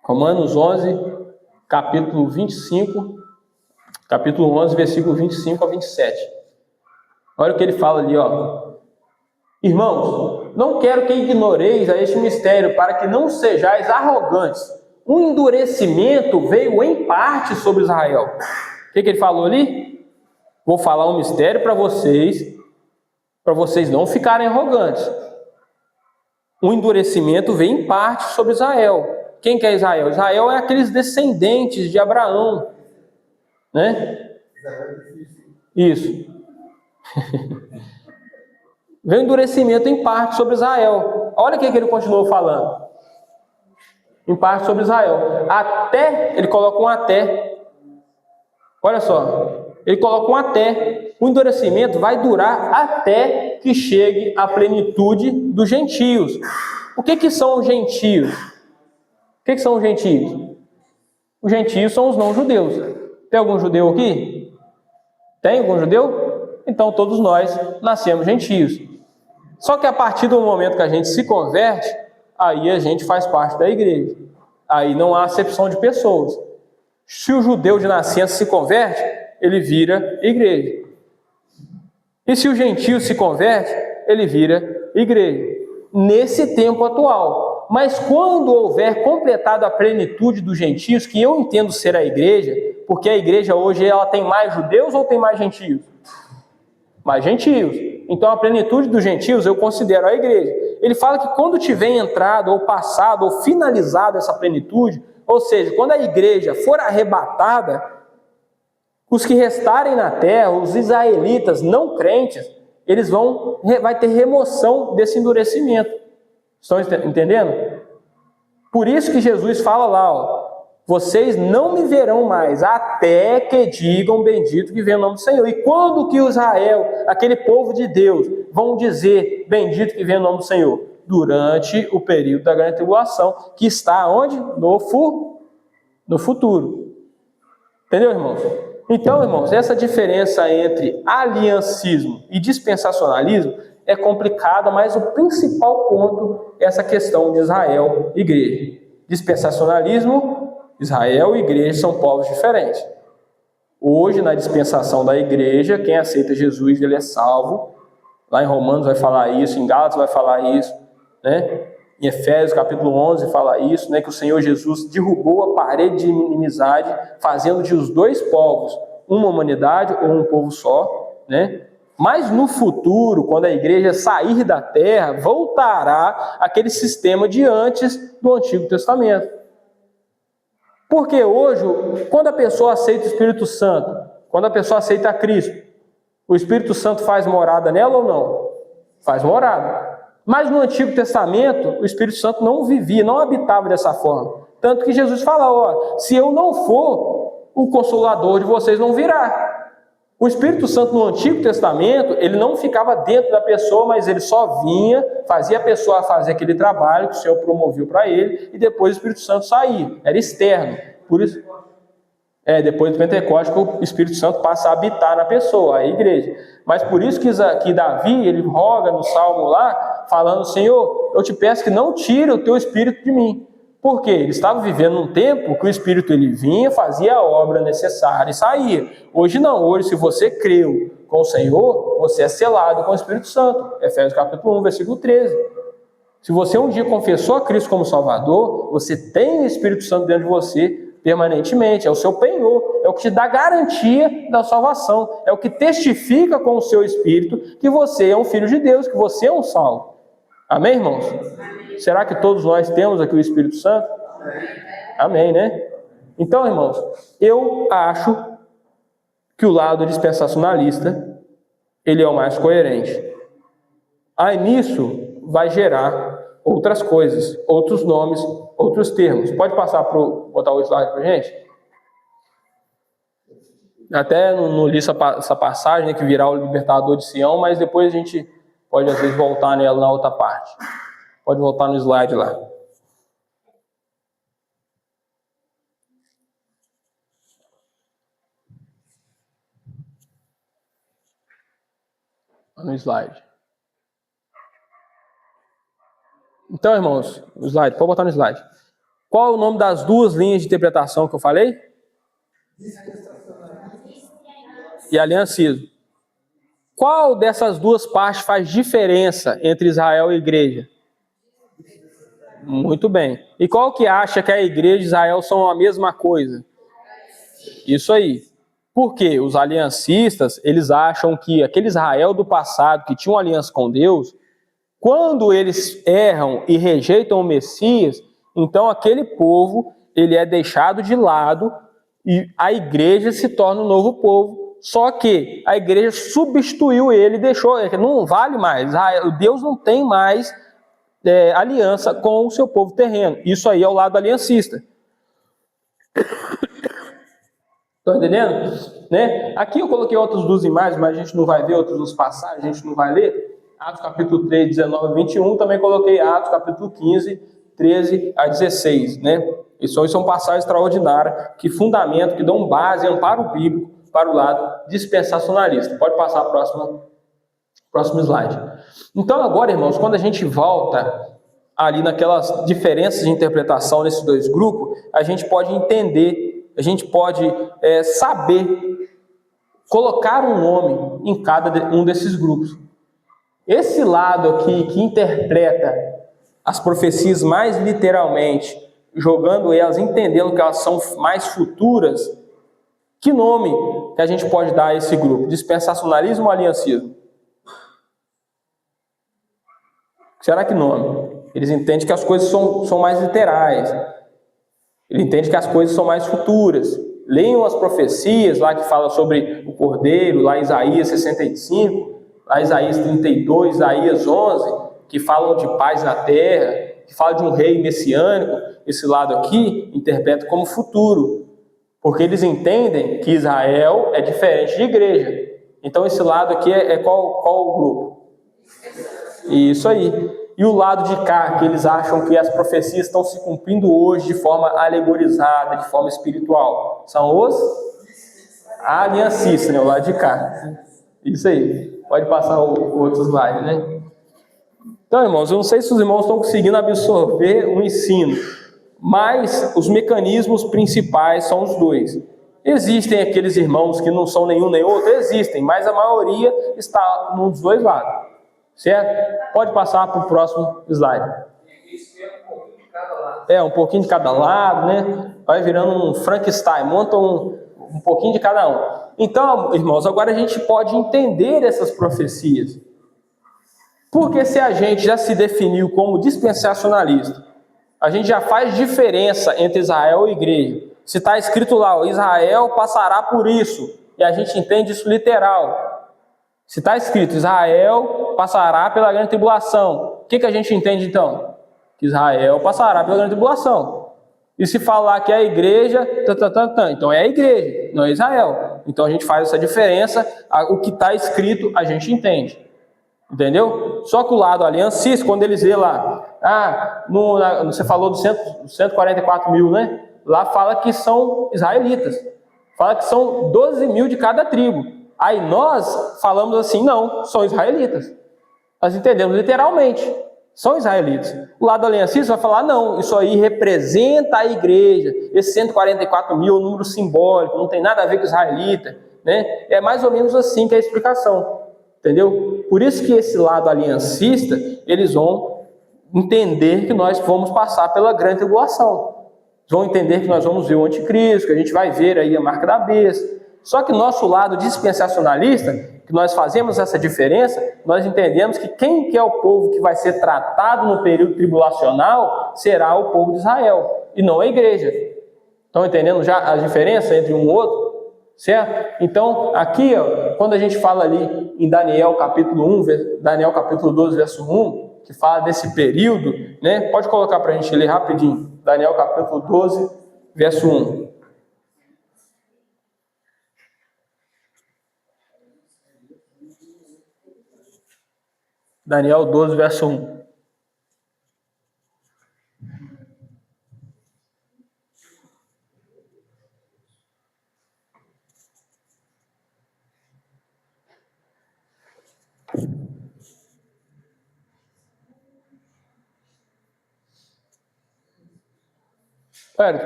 Romanos 11, capítulo 25, capítulo 11, versículo 25 ao 27. Olha o que ele fala ali, ó. Irmãos, não quero que ignoreis a este mistério, para que não sejais arrogantes. Um endurecimento veio em parte sobre Israel. O que ele falou ali? Vou falar um mistério para vocês não ficarem arrogantes. Um endurecimento veio em parte sobre Israel. Quem que é Israel? Israel é aqueles descendentes de Abraão, né? Isso. Veio endurecimento em parte sobre Israel. Olha o que ele continuou falando. Em parte sobre Israel. Até, ele coloca um até. Olha só. Ele coloca um até. O endurecimento vai durar até que chegue a plenitude dos gentios. O que são os gentios? O que são os gentios? Os gentios são os não-judeus. Tem algum judeu aqui? Tem algum judeu? Então todos nós nascemos gentios. Só que a partir do momento que a gente se converte, aí a gente faz parte da igreja. Aí não há acepção de pessoas. Se o judeu de nascença se converte, ele vira igreja. E se o gentio se converte, ele vira igreja. Nesse tempo atual. Mas quando houver completado a plenitude dos gentios, que eu entendo ser a igreja, porque a igreja hoje ela tem mais judeus ou tem mais gentios? Mais gentios. Então a plenitude dos gentios eu considero a igreja. Ele fala que quando tiver entrado, ou passado, ou finalizado essa plenitude, ou seja, quando a igreja for arrebatada, os que restarem na terra, os israelitas não crentes, vai ter remoção desse endurecimento. Estão entendendo? Por isso que Jesus fala lá, ó, vocês não me verão mais, até que digam bendito que vem o nome do Senhor. E quando que Israel, aquele povo de Deus, vão dizer bendito que vem o nome do Senhor? Durante o período da grande tribulação, que está onde? No futuro. Entendeu, irmãos? Então, irmãos, essa diferença entre aliancismo e dispensacionalismo é complicada, mas o principal ponto é essa questão de Israel e igreja. Dispensacionalismo, Israel e igreja são povos diferentes. Hoje, na dispensação da igreja, quem aceita Jesus, ele é salvo. Lá em Romanos vai falar isso, em Gálatas vai falar isso, né? Em Efésios capítulo 11 fala isso, né? Que o Senhor Jesus derrubou a parede de inimizade, fazendo de os dois povos uma humanidade ou um povo só, né? Mas no futuro, quando a igreja sair da terra, voltará aquele sistema de antes do Antigo Testamento. Porque hoje, quando a pessoa aceita o Espírito Santo, quando a pessoa aceita Cristo, o Espírito Santo faz morada nela ou não? Faz morada. Mas no Antigo Testamento, o Espírito Santo não vivia, não habitava dessa forma. Tanto que Jesus fala, ó, se eu não for, o Consolador de vocês não virá. O Espírito Santo no Antigo Testamento, ele não ficava dentro da pessoa, mas ele só vinha, fazia a pessoa fazer aquele trabalho que o Senhor promoveu para ele, e depois o Espírito Santo saía. Era externo. Por isso, depois do Pentecostes, o Espírito Santo passa a habitar na pessoa, a igreja. Mas por isso que Davi, ele roga no Salmo lá, falando, Senhor, eu te peço que não tire o teu Espírito de mim. Por quê? Ele estava vivendo num tempo que o Espírito ele vinha, fazia a obra necessária e saía. Hoje não, hoje se você creu com o Senhor, você é selado com o Espírito Santo. Efésios capítulo 1, versículo 13. Se você um dia confessou a Cristo como Salvador, você tem o Espírito Santo dentro de você permanentemente, é o seu penhor, é o que te dá garantia da salvação, é o que testifica com o seu Espírito que você é um filho de Deus, que você é um salvo. Amém, irmãos? Será que todos nós temos aqui o Espírito Santo? Amém, né? Então, irmãos, eu acho que o lado dispensacionalista, ele é o mais coerente. Aí nisso vai gerar outras coisas, outros nomes, outros termos. Pode passar para botar o slide para a gente? Até não li essa passagem, né, que virá o libertador de Sião, mas depois a gente pode às vezes voltar nela na outra parte. Pode voltar no slide lá. No slide. Então, irmãos, o slide, pode botar no slide. Qual é o nome das duas linhas de interpretação que eu falei? E aliancismo. Qual dessas duas partes faz diferença entre Israel e a igreja? Muito bem. E qual que acha que a igreja e Israel são a mesma coisa? Isso aí. Por quê? Os aliancistas, eles acham que aquele Israel do passado, que tinha uma aliança com Deus, quando eles erram e rejeitam o Messias, então aquele povo, ele é deixado de lado e a igreja se torna um novo povo. Só que a igreja substituiu ele, deixou, não vale mais. Deus não tem mais aliança com o seu povo terreno. Isso aí é o lado aliancista. Estão entendendo? Né? Aqui eu coloquei outras duas imagens, mas a gente não vai ver, outras nos passagens, a gente não vai ler. Atos capítulo 3, 19 a 21, também coloquei Atos capítulo 15, 13 a 16. Né? Isso são passagens extraordinárias que fundamentam, que dão base, amparo bíblico para o lado dispensacionalista. Pode passar a próximo slide. Então agora, irmãos, quando a gente volta ali naquelas diferenças de interpretação nesses dois grupos, a gente pode entender, a gente pode saber colocar um nome em cada um desses grupos. Esse lado aqui que interpreta as profecias mais literalmente, jogando elas, entendendo que elas são mais futuras, que nome que a gente pode dar a esse grupo? Dispensacionalismo ou aliancismo? Será que nome? Eles entendem que as coisas são mais literais. Ele entende que as coisas são mais futuras. Leiam as profecias lá que falam sobre o Cordeiro, lá em Isaías 65, lá em Isaías 32, Isaías 11, que falam de paz na terra, que falam de um rei messiânico. Esse lado aqui interpreta como futuro, porque eles entendem que Israel é diferente de igreja. Então esse lado aqui é qual o grupo? Isso aí. E o lado de cá, que eles acham que as profecias estão se cumprindo hoje de forma alegorizada, de forma espiritual. São os aliancistas, né? O lado de cá. Isso aí. Pode passar o outro slide, né? Então, irmãos, eu não sei se os irmãos estão conseguindo absorver o ensino, mas os mecanismos principais são os dois. Existem aqueles irmãos que não são nenhum nem outro? Existem, mas a maioria está nos dois lados. Certo? Pode passar para o próximo slide. Um pouquinho de cada lado, né? Vai virando um Frankenstein, monta um pouquinho de cada um. Então, irmãos, agora a gente pode entender essas profecias. Porque se a gente já se definiu como dispensacionalista, a gente já faz diferença entre Israel e igreja. Se está escrito lá, Israel passará por isso, e a gente entende isso literal. Se está escrito, Israel passará pela grande tribulação, o que a gente entende então? Que Israel passará pela grande tribulação. E se falar que é a igreja, então é a igreja, não é Israel. Então a gente faz essa diferença, o que está escrito a gente entende. Entendeu? Só que o lado aliancista, quando eles vê lá, você falou dos 144 mil, né? Lá fala que são israelitas. Fala que são 12 mil de cada tribo. Aí nós falamos assim, não, são israelitas. Nós entendemos literalmente, são israelitas. O lado aliancista vai falar, não, isso aí representa a igreja. Esse 144 mil é um número simbólico, não tem nada a ver com israelita. Né? É mais ou menos assim que é a explicação. Entendeu? Por isso que esse lado aliancista, eles vão entender que nós vamos passar pela grande tribulação. Vão entender que nós vamos ver o anticristo, que a gente vai ver aí a marca da besta. Só que nosso lado dispensacionalista, que nós fazemos essa diferença, nós entendemos que quem que é o povo que vai ser tratado no período tribulacional será o povo de Israel, e não a igreja. Estão entendendo já a diferença entre um e outro? Certo? Então, aqui, quando a gente fala ali em Daniel capítulo 1, Daniel capítulo 12, verso 1, que fala desse período, né? Pode colocar para a gente ler rapidinho. Daniel capítulo 12, verso 1. Daniel 12, verso 1.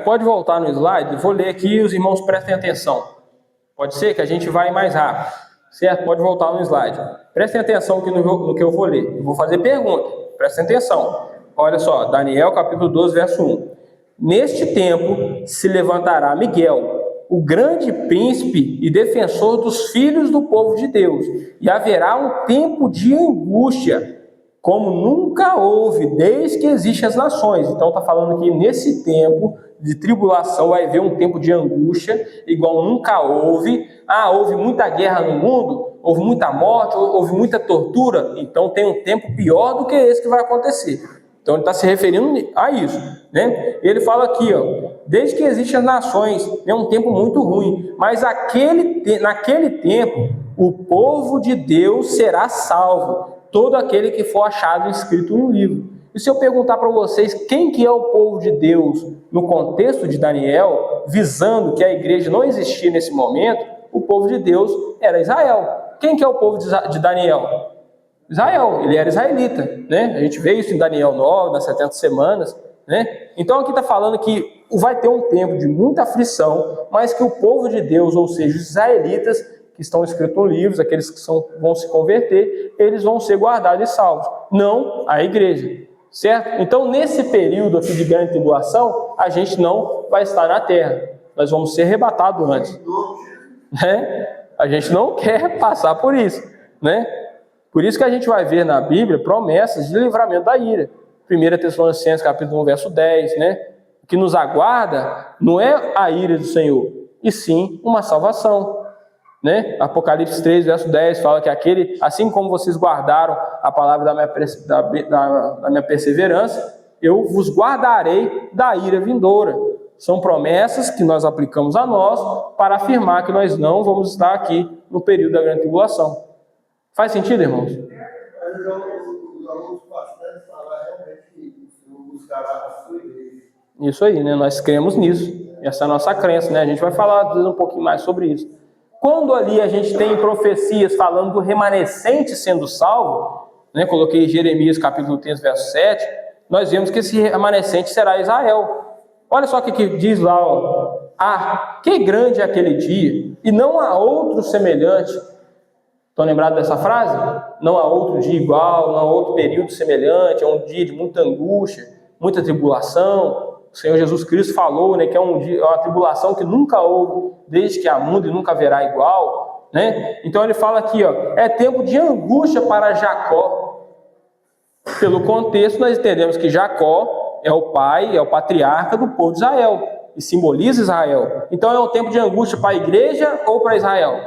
Pode voltar no slide? Vou ler aqui e os irmãos prestem atenção. Pode ser que a gente vai mais rápido, certo? Pode voltar no slide. Prestem atenção aqui no que eu vou ler. Eu vou fazer pergunta. Prestem atenção. Olha só, Daniel capítulo 12, verso 1. Neste tempo se levantará Miguel, o grande príncipe e defensor dos filhos do povo de Deus, e haverá um tempo de angústia, como nunca houve desde que existem as nações. Então está falando que nesse tempo de tribulação vai haver um tempo de angústia, igual nunca houve. Houve muita guerra no mundo, houve muita morte, houve muita tortura, então tem um tempo pior do que esse que vai acontecer. Então ele está se referindo a isso, né? Ele fala aqui, desde que existem as nações, é um tempo muito ruim, mas naquele tempo o povo de Deus será salvo, todo aquele que for achado inscrito no livro. E se eu perguntar para vocês quem que é o povo de Deus no contexto de Daniel, visando que a igreja não existia nesse momento, o povo de Deus era Israel. Quem que é o povo de Daniel? Israel, ele era israelita, né? A gente vê isso em Daniel 9, nas 70 semanas, né? Então aqui está falando que vai ter um tempo de muita aflição, mas que o povo de Deus, ou seja, os israelitas, que estão escritos no livro, aqueles que vão se converter, eles vão ser guardados e salvos, não a igreja, certo? Então nesse período aqui de grande tribulação, a gente não vai estar na terra, nós vamos ser arrebatados antes, né? A gente não quer passar por isso, né? Por isso que a gente vai ver na Bíblia promessas de livramento da ira. 1 Tessalonicenses capítulo 1, verso 10, né? O que nos aguarda não é a ira do Senhor, e sim uma salvação, né? Apocalipse 3, verso 10 fala que assim como vocês guardaram a palavra da minha perseverança, eu vos guardarei da ira vindoura. São promessas que nós aplicamos a nós para afirmar que nós não vamos estar aqui no período da grande tribulação. Faz sentido, irmãos? Os alunos bastante falar realmente que o Senhor buscará a sua igreja. Isso aí, né? Nós cremos nisso. Essa é a nossa crença, né? A gente vai falar um pouquinho mais sobre isso. Quando ali a gente tem profecias falando do remanescente sendo salvo, né? Coloquei Jeremias capítulo 3, verso 7, nós vemos que esse remanescente será Israel. Olha só o que diz lá, que grande é aquele dia, e não há outro semelhante. Estão lembrados dessa frase? Não há outro dia igual, não há outro período semelhante, é um dia de muita angústia, muita tribulação. O Senhor Jesus Cristo falou, né, que é uma tribulação que nunca houve, desde que há mundo e nunca haverá igual, né? Então ele fala aqui, é tempo de angústia para Jacó. Pelo contexto, nós entendemos que Jacó é o pai, é o patriarca do povo de Israel, e simboliza Israel. Então é um tempo de angústia para a igreja ou para Israel?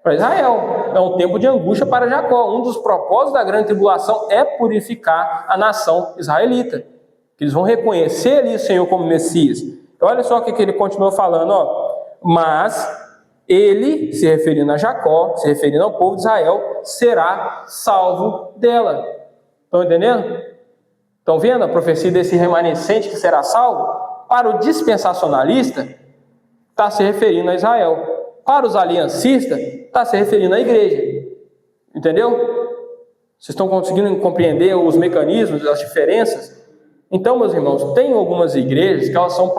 Para Israel. É um tempo de angústia para Jacó. Um dos propósitos da grande tribulação é purificar a nação israelita. Eles vão reconhecer ali o Senhor como Messias. Então, olha só o que ele continua falando. Mas ele, se referindo a Jacó, se referindo ao povo de Israel, será salvo dela. Estão entendendo? Estão vendo a profecia desse remanescente que será salvo? Para o dispensacionalista, está se referindo a Israel. Para os aliancistas, está se referindo à igreja. Entendeu? Vocês estão conseguindo compreender os mecanismos, as diferenças? Então, meus irmãos, tem algumas igrejas que elas são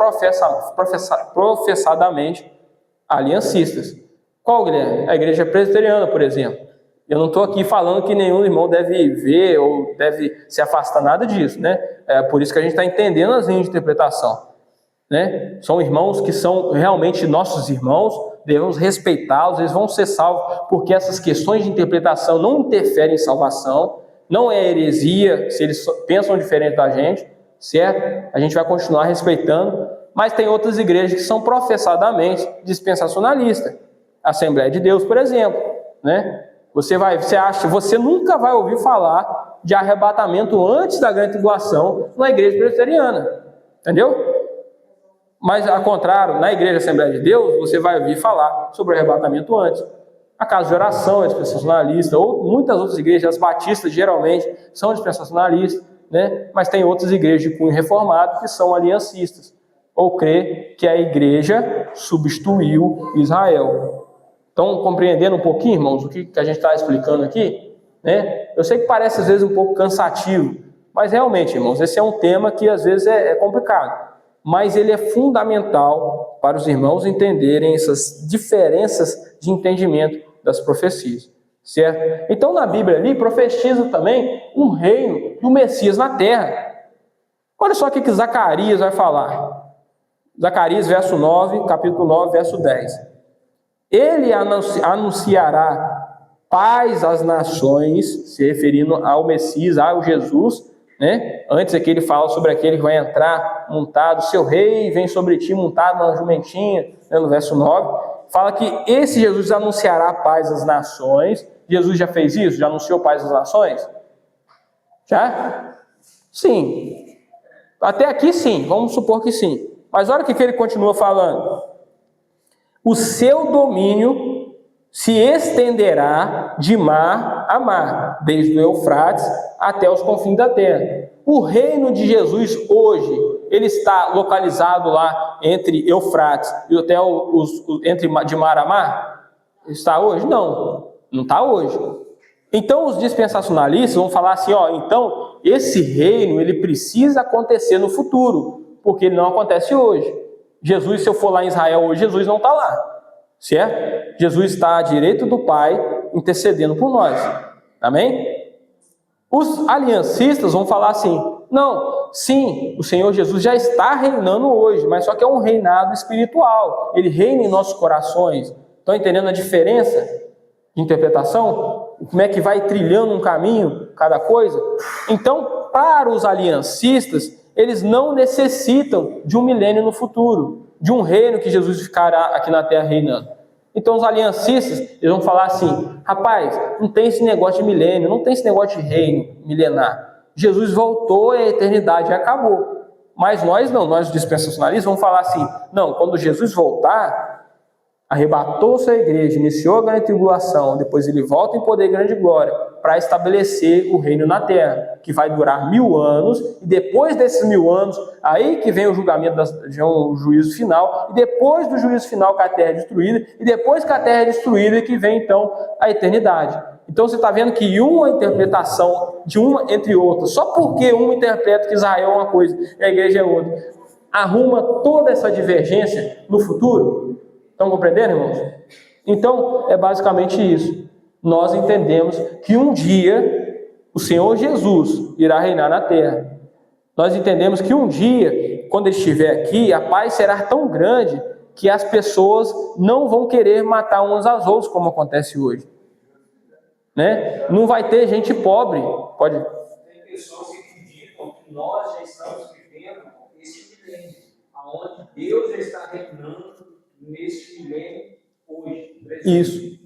professadamente aliancistas. Qual igreja? A igreja presbiteriana, por exemplo. Eu não estou aqui falando que nenhum irmão deve ver ou deve se afastar nada disso, né? É por isso que a gente está entendendo as linhas de interpretação, né? São irmãos que são realmente nossos irmãos, devemos respeitá-los, eles vão ser salvos, porque essas questões de interpretação não interferem em salvação, não é heresia se eles pensam diferente da gente, certo? A gente vai continuar respeitando, mas tem outras igrejas que são professadamente dispensacionalistas. Assembleia de Deus, por exemplo, né? Você nunca vai ouvir falar de arrebatamento antes da grande tribulação na igreja presbiteriana, entendeu? Mas, ao contrário, na igreja Assembleia de Deus, você vai ouvir falar sobre o arrebatamento antes. A casa de oração é dispensacionalista, ou muitas outras igrejas, as batistas geralmente são dispensacionalistas, né? Mas tem outras igrejas de cunho reformado que são aliancistas, ou crê que a igreja substituiu Israel. Estão compreendendo um pouquinho, irmãos, o que a gente está explicando aqui? né? Eu sei que parece às vezes um pouco cansativo, mas realmente, irmãos, esse é um tema que às vezes é complicado. Mas ele é fundamental para os irmãos entenderem essas diferenças de entendimento das profecias, certo? Então, na Bíblia ali, profetiza também um reino do Messias na terra. Olha só o que Zacarias vai falar. Zacarias, verso 9, capítulo 9, verso 10. Ele anunciará paz às nações, se referindo ao Messias, ao Jesus, né? Antes aqui ele fala sobre aquele que vai entrar montado, seu rei vem sobre ti montado numa jumentinha, né? No verso 9, fala que esse Jesus anunciará paz às nações. Jesus já fez isso? Já anunciou paz às nações? Já? Sim. Até aqui sim, vamos supor que sim. Mas olha o que ele continua falando. O seu domínio se estenderá de mar a mar, desde o Eufrates até os confins da terra. O reino de Jesus hoje, ele está localizado lá entre Eufrates e até entre de mar a mar? Está hoje? Não, não está hoje. Então os dispensacionalistas vão falar assim, então esse reino ele precisa acontecer no futuro, porque ele não acontece hoje. Jesus, se eu for lá em Israel hoje, Jesus não está lá. Certo? Jesus está à direita do Pai, intercedendo por nós. Amém? Os aliancistas vão falar assim, não, sim, o Senhor Jesus já está reinando hoje, mas só que é um reinado espiritual. Ele reina em nossos corações. Estão entendendo a diferença de interpretação? Como é que vai trilhando um caminho, cada coisa? Então, para os aliancistas, eles não necessitam de um milênio no futuro, de um reino que Jesus ficará aqui na terra reinando. Então os aliancistas, eles vão falar assim, rapaz, não tem esse negócio de milênio, não tem esse negócio de reino milenar. Jesus voltou, a eternidade e acabou. Mas nós não, nós dispensacionalistas vamos falar assim, não, quando Jesus voltar, arrebatou sua igreja, iniciou a grande tribulação, depois ele volta em poder e grande glória, para estabelecer o reino na terra, que vai durar 1000 anos, e depois desses 1000 anos, aí que vem o julgamento, o juízo final, e depois do juízo final que a terra é destruída, e depois que a terra é destruída, que vem então a eternidade. Então você está vendo que uma interpretação de uma entre outras, só porque uma interpreta que Israel é uma coisa e a igreja é outra, arruma toda essa divergência no futuro. Estão compreendendo, irmãos? Então, é basicamente isso. Nós entendemos que um dia o Senhor Jesus irá reinar na terra. Nós entendemos que um dia, quando ele estiver aqui, a paz será tão grande que as pessoas não vão querer matar umas às outras, como acontece hoje. Né? Não vai ter gente pobre. Tem pessoas que acreditam que nós já estamos vivendo esse milênio, onde Deus já está reinando neste milênio hoje. Isso.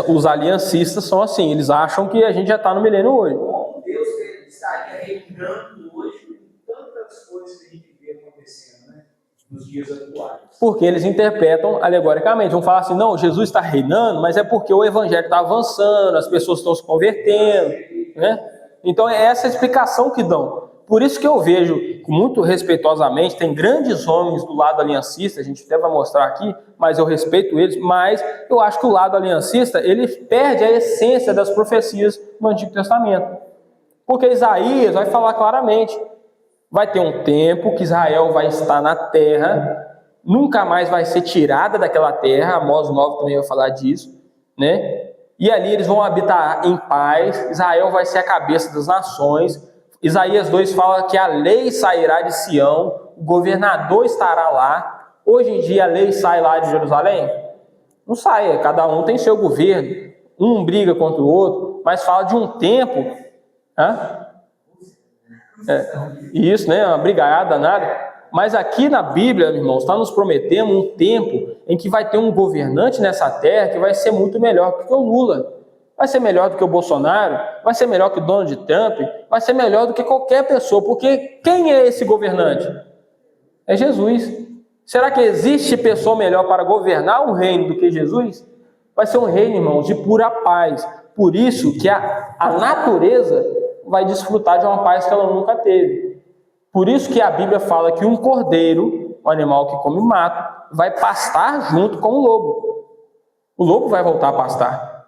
Os aliancistas são assim, eles acham que a gente já está no milênio hoje. Como Deus estaria reinando hoje com tantas coisas que a gente vê acontecendo, né, nos dias atuais. Porque eles interpretam alegoricamente, vão falar assim, não, Jesus está reinando, mas é porque o evangelho está avançando, as pessoas estão se convertendo, né? Então é essa a explicação que dão. Por isso que eu vejo, muito respeitosamente, tem grandes homens do lado aliancista, a gente até vai mostrar aqui, mas eu respeito eles, mas eu acho que o lado aliancista, ele perde a essência das profecias do Antigo Testamento. Porque Isaías vai falar claramente, vai ter um tempo que Israel vai estar na terra, nunca mais vai ser tirada daquela terra, Amós 9 também vai falar disso, né? E ali eles vão habitar em paz, Israel vai ser a cabeça das nações. Isaías 2 fala que a lei sairá de Sião, o governador estará lá. Hoje em dia a lei sai lá de Jerusalém? Não sai, cada um tem seu governo, um briga contra o outro, mas fala de um tempo, isso, né? Uma brigaiada danada. Mas aqui na Bíblia, irmãos, está nos prometendo um tempo em que vai ter um governante nessa terra que vai ser muito melhor que o Lula. Vai ser melhor do que o Bolsonaro, vai ser melhor que o Donald Trump, vai ser melhor do que qualquer pessoa, porque quem é esse governante? É Jesus. Será que existe pessoa melhor para governar um reino do que Jesus? Vai ser um reino, irmãos, de pura paz. Por isso que a natureza vai desfrutar de uma paz que ela nunca teve. Por isso que a Bíblia fala que um cordeiro, um animal que come mato, vai pastar junto com o lobo. O lobo vai voltar a pastar.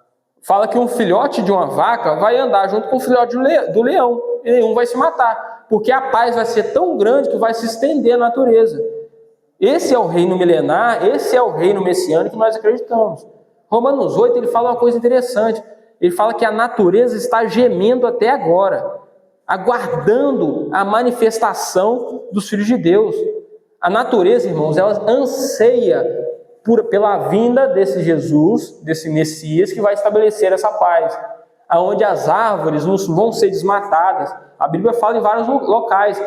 fala que um filhote de uma vaca vai andar junto com o filhote do leão, e nenhum vai se matar, porque a paz vai ser tão grande que vai se estender a natureza. Esse é o reino milenar, esse é o reino messiânico que nós acreditamos. Romanos 8, ele fala uma coisa interessante. Ele fala que a natureza está gemendo até agora, aguardando a manifestação dos filhos de Deus. A natureza, irmãos, ela anseia pela vinda desse Jesus, desse Messias, que vai estabelecer essa paz, aonde as árvores vão ser desmatadas. A Bíblia fala em vários locais.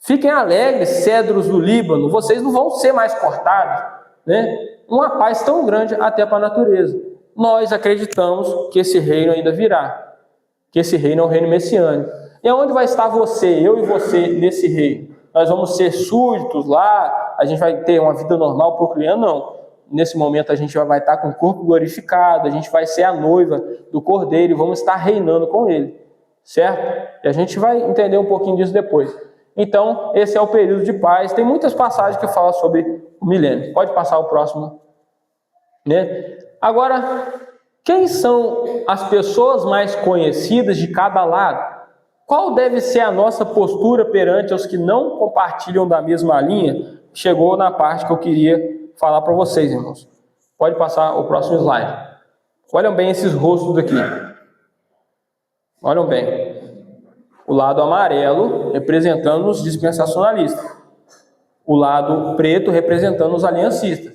Fiquem alegres, cedros do Líbano, vocês não vão ser mais cortados, né? Uma paz tão grande até para a natureza. Nós acreditamos que esse reino ainda virá, que esse reino é um reino messiânico. E aonde vai estar você, eu e você, nesse reino? Nós vamos ser súditos lá, a gente vai ter uma vida normal procriando? Não. Nesse momento a gente vai estar com o corpo glorificado, a gente vai ser a noiva do Cordeiro e vamos estar reinando com ele, certo? E a gente vai entender um pouquinho disso depois. Então, esse é o período de paz. Tem muitas passagens que falam sobre o milênio. Pode passar o próximo, né? Agora, quem são as pessoas mais conhecidas de cada lado? Qual deve ser a nossa postura perante os que não compartilham da mesma linha? Chegou na parte que eu queria falar para vocês, irmãos. Pode passar o próximo slide. Olham bem esses rostos aqui. Olham bem. O lado amarelo representando os dispensacionalistas. O lado preto representando os aliancistas.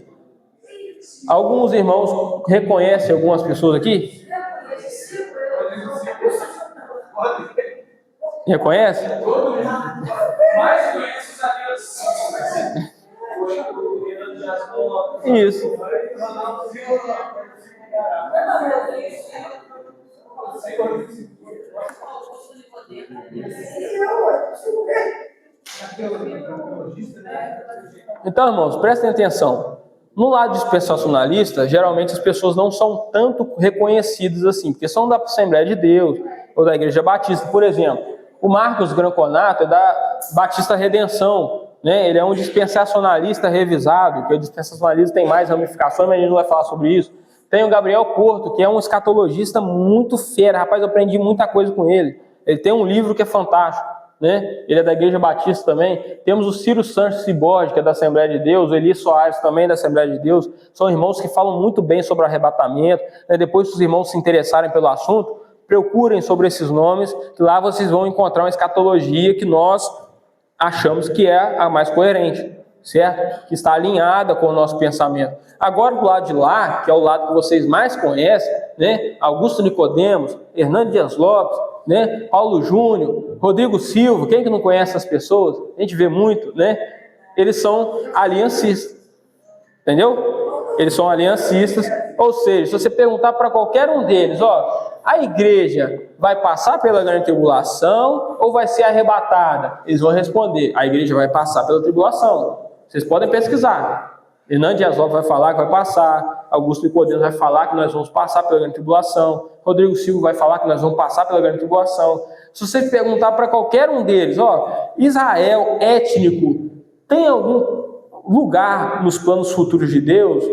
Alguns irmãos reconhecem algumas pessoas aqui? Reconhece? Mais conhece os aliancistas. Isso. Então, irmãos, prestem atenção. No lado dispensacionalista, geralmente as pessoas não são tanto reconhecidas assim, porque são da Assembleia de Deus ou da Igreja Batista. Por exemplo, o Marcos Granconato é da Batista Redenção, né? Ele é um dispensacionalista revisado, que o dispensacionalismo tem mais ramificações, mas a gente não vai falar sobre isso. Tem o Gabriel Porto, que é um escatologista muito fera. Rapaz, eu aprendi muita coisa com ele. Ele tem um livro que é fantástico, né? Ele é da Igreja Batista também. Temos o Ciro Sanches Cibordi, que é da Assembleia de Deus. O Eli Soares, também da Assembleia de Deus. São irmãos que falam muito bem sobre o arrebatamento, né? Depois, se os irmãos se interessarem pelo assunto, procurem sobre esses nomes, que lá vocês vão encontrar uma escatologia que nós achamos que é a mais coerente, certo? Que está alinhada com o nosso pensamento. Agora, do lado de lá, que é o lado que vocês mais conhecem, né? Augusto Nicodemos, Hernando Dias Lopes, né? Paulo Júnior, Rodrigo Silva, quem que não conhece essas pessoas? A gente vê muito, né? Eles são aliancistas, entendeu? Eles são aliancistas, ou seja, se você perguntar para qualquer um deles, ó, a igreja vai passar pela grande tribulação ou vai ser arrebatada? Eles vão responder, a igreja vai passar pela tribulação. Vocês podem pesquisar. Hernando Dias Lopes vai falar que vai passar, Augusto Nicodemos vai falar que nós vamos passar pela grande tribulação, Rodrigo Silva vai falar que nós vamos passar pela grande tribulação. Se você perguntar para qualquer um deles, ó, Israel étnico tem algum lugar nos planos futuros de Deus?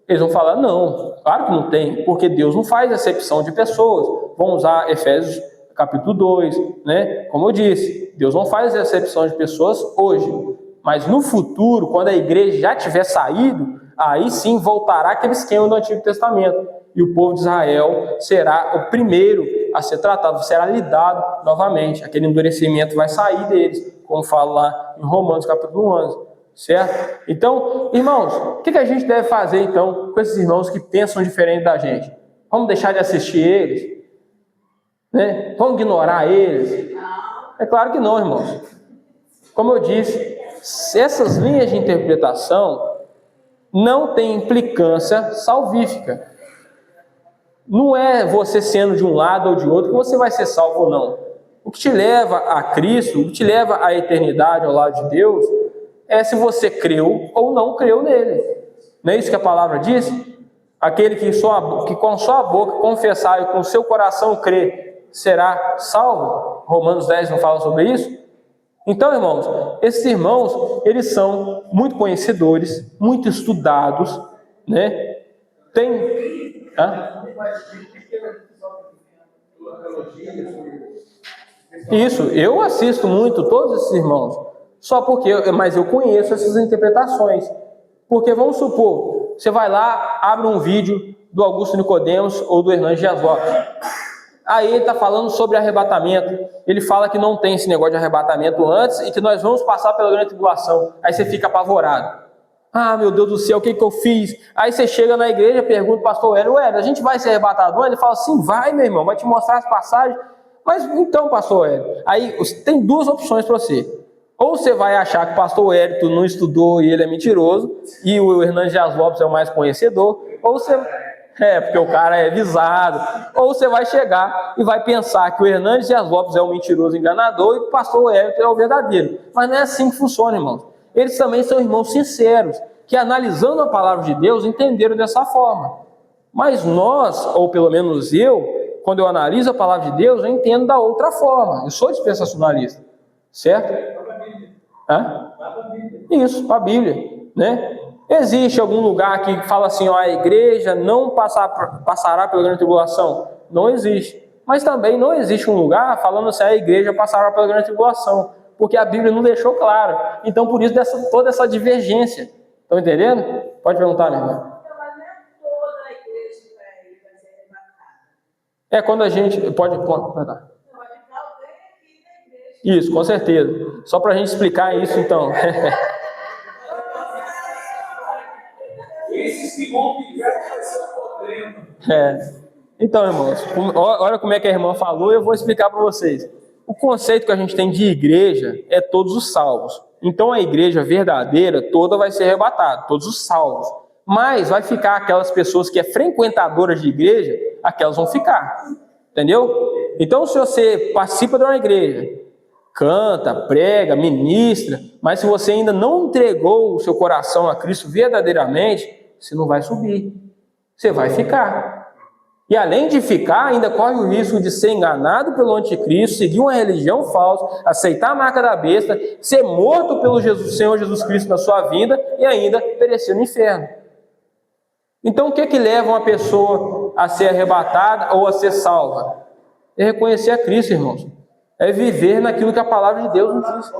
Eles vão falar, não, claro que não tem, porque Deus não faz acepção de pessoas. Vamos usar Efésios capítulo 2, né? Como eu disse, Deus não faz acepção de pessoas hoje, mas no futuro, quando a igreja já tiver saído, aí sim voltará aquele esquema do Antigo Testamento. E o povo de Israel será o primeiro a ser tratado, será lidado novamente. Aquele endurecimento vai sair deles, como fala lá em Romanos capítulo 11. Certo? Então, irmãos, o que a gente deve fazer então com esses irmãos que pensam diferente da gente? Vamos deixar de assistir eles? Né? Vamos ignorar eles? É claro que não, irmãos. Como eu disse, essas linhas de interpretação não têm implicância salvífica. Não é você sendo de um lado ou de outro que você vai ser salvo ou não. O que te leva a Cristo, o que te leva à eternidade ao lado de Deus, é se você creu ou não creu nele. Não é isso que a palavra diz? Aquele que com sua boca confessar e com seu coração crer, será salvo. Romanos 10 não fala sobre isso? Então, irmãos, esses irmãos, eles são muito conhecedores, muito estudados, né? Tem. Hã? Isso, eu assisto muito todos esses irmãos, mas eu conheço essas interpretações. Porque vamos supor, você vai lá, abre um vídeo do Augusto Nicodemos ou do Hernandes Dias Lopes. Aí ele está falando sobre arrebatamento. Ele fala que não tem esse negócio de arrebatamento antes e que nós vamos passar pela grande tribulação. Aí você fica apavorado. Ah, meu Deus do céu, o que eu fiz? Aí você chega na igreja, pergunta ao pastor Hélio, a gente vai ser arrebatado? Ele fala assim, vai, meu irmão, vai te mostrar as passagens. Mas então, pastor Hélio, aí tem duas opções para você. Ou você vai achar que o pastor Hélio não estudou e ele é mentiroso, e o Hernandes Dias Lopes é o mais conhecedor, ou você... porque o cara é visado. Ou você vai chegar e vai pensar que o Hernandes Dias Lopes é um mentiroso enganador e que o pastor Hélio é o verdadeiro. Mas não é assim que funciona, irmãos. Eles também são irmãos sinceros, que analisando a palavra de Deus, entenderam dessa forma. Mas nós, ou pelo menos eu, quando eu analiso a palavra de Deus, eu entendo da outra forma. Eu sou dispensacionalista. Certo? Isso, a Bíblia, né? Existe algum lugar que fala assim, a igreja não passará pela grande tribulação? Não existe. Mas também não existe um lugar falando assim, a igreja passará pela grande tribulação, porque a Bíblia não deixou claro. Então, por isso, toda essa divergência. Estão entendendo? Pode perguntar, minha irmã. Então, mas não é toda a igreja que vai ser arrebatada. Quando a gente... Pode perguntar. Isso, com certeza. Só para a gente explicar isso, então. Esses que vão ficar vai ser o problema. Então, irmãos, olha como é que a irmã falou, eu vou explicar para vocês. O conceito que a gente tem de igreja é todos os salvos. Então, a igreja verdadeira toda vai ser arrebatada, todos os salvos. Mas vai ficar aquelas pessoas que é frequentadoras de igreja, aquelas vão ficar. Entendeu? Então, se você participa de uma igreja, canta, prega, ministra, mas se você ainda não entregou o seu coração a Cristo verdadeiramente, você não vai subir, você vai ficar. E além de ficar, ainda corre o risco de ser enganado pelo anticristo, seguir uma religião falsa, aceitar a marca da besta, ser morto pelo Senhor Jesus Cristo na sua vida e ainda perecer no inferno. Então o que leva uma pessoa a ser arrebatada ou a ser salva? É reconhecer a Cristo, irmãos. É viver naquilo que a palavra de Deus nos diz.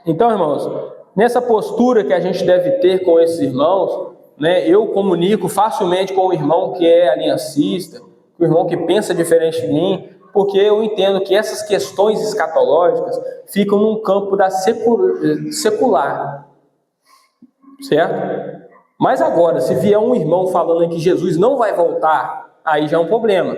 Então, irmãos, nessa postura que a gente deve ter com esses irmãos, né, eu comunico facilmente com o irmão que é aliancista, com o irmão que pensa diferente de mim, porque eu entendo que essas questões escatológicas ficam num campo da secular, certo? Mas agora, se vier um irmão falando que Jesus não vai voltar, aí já é um problema.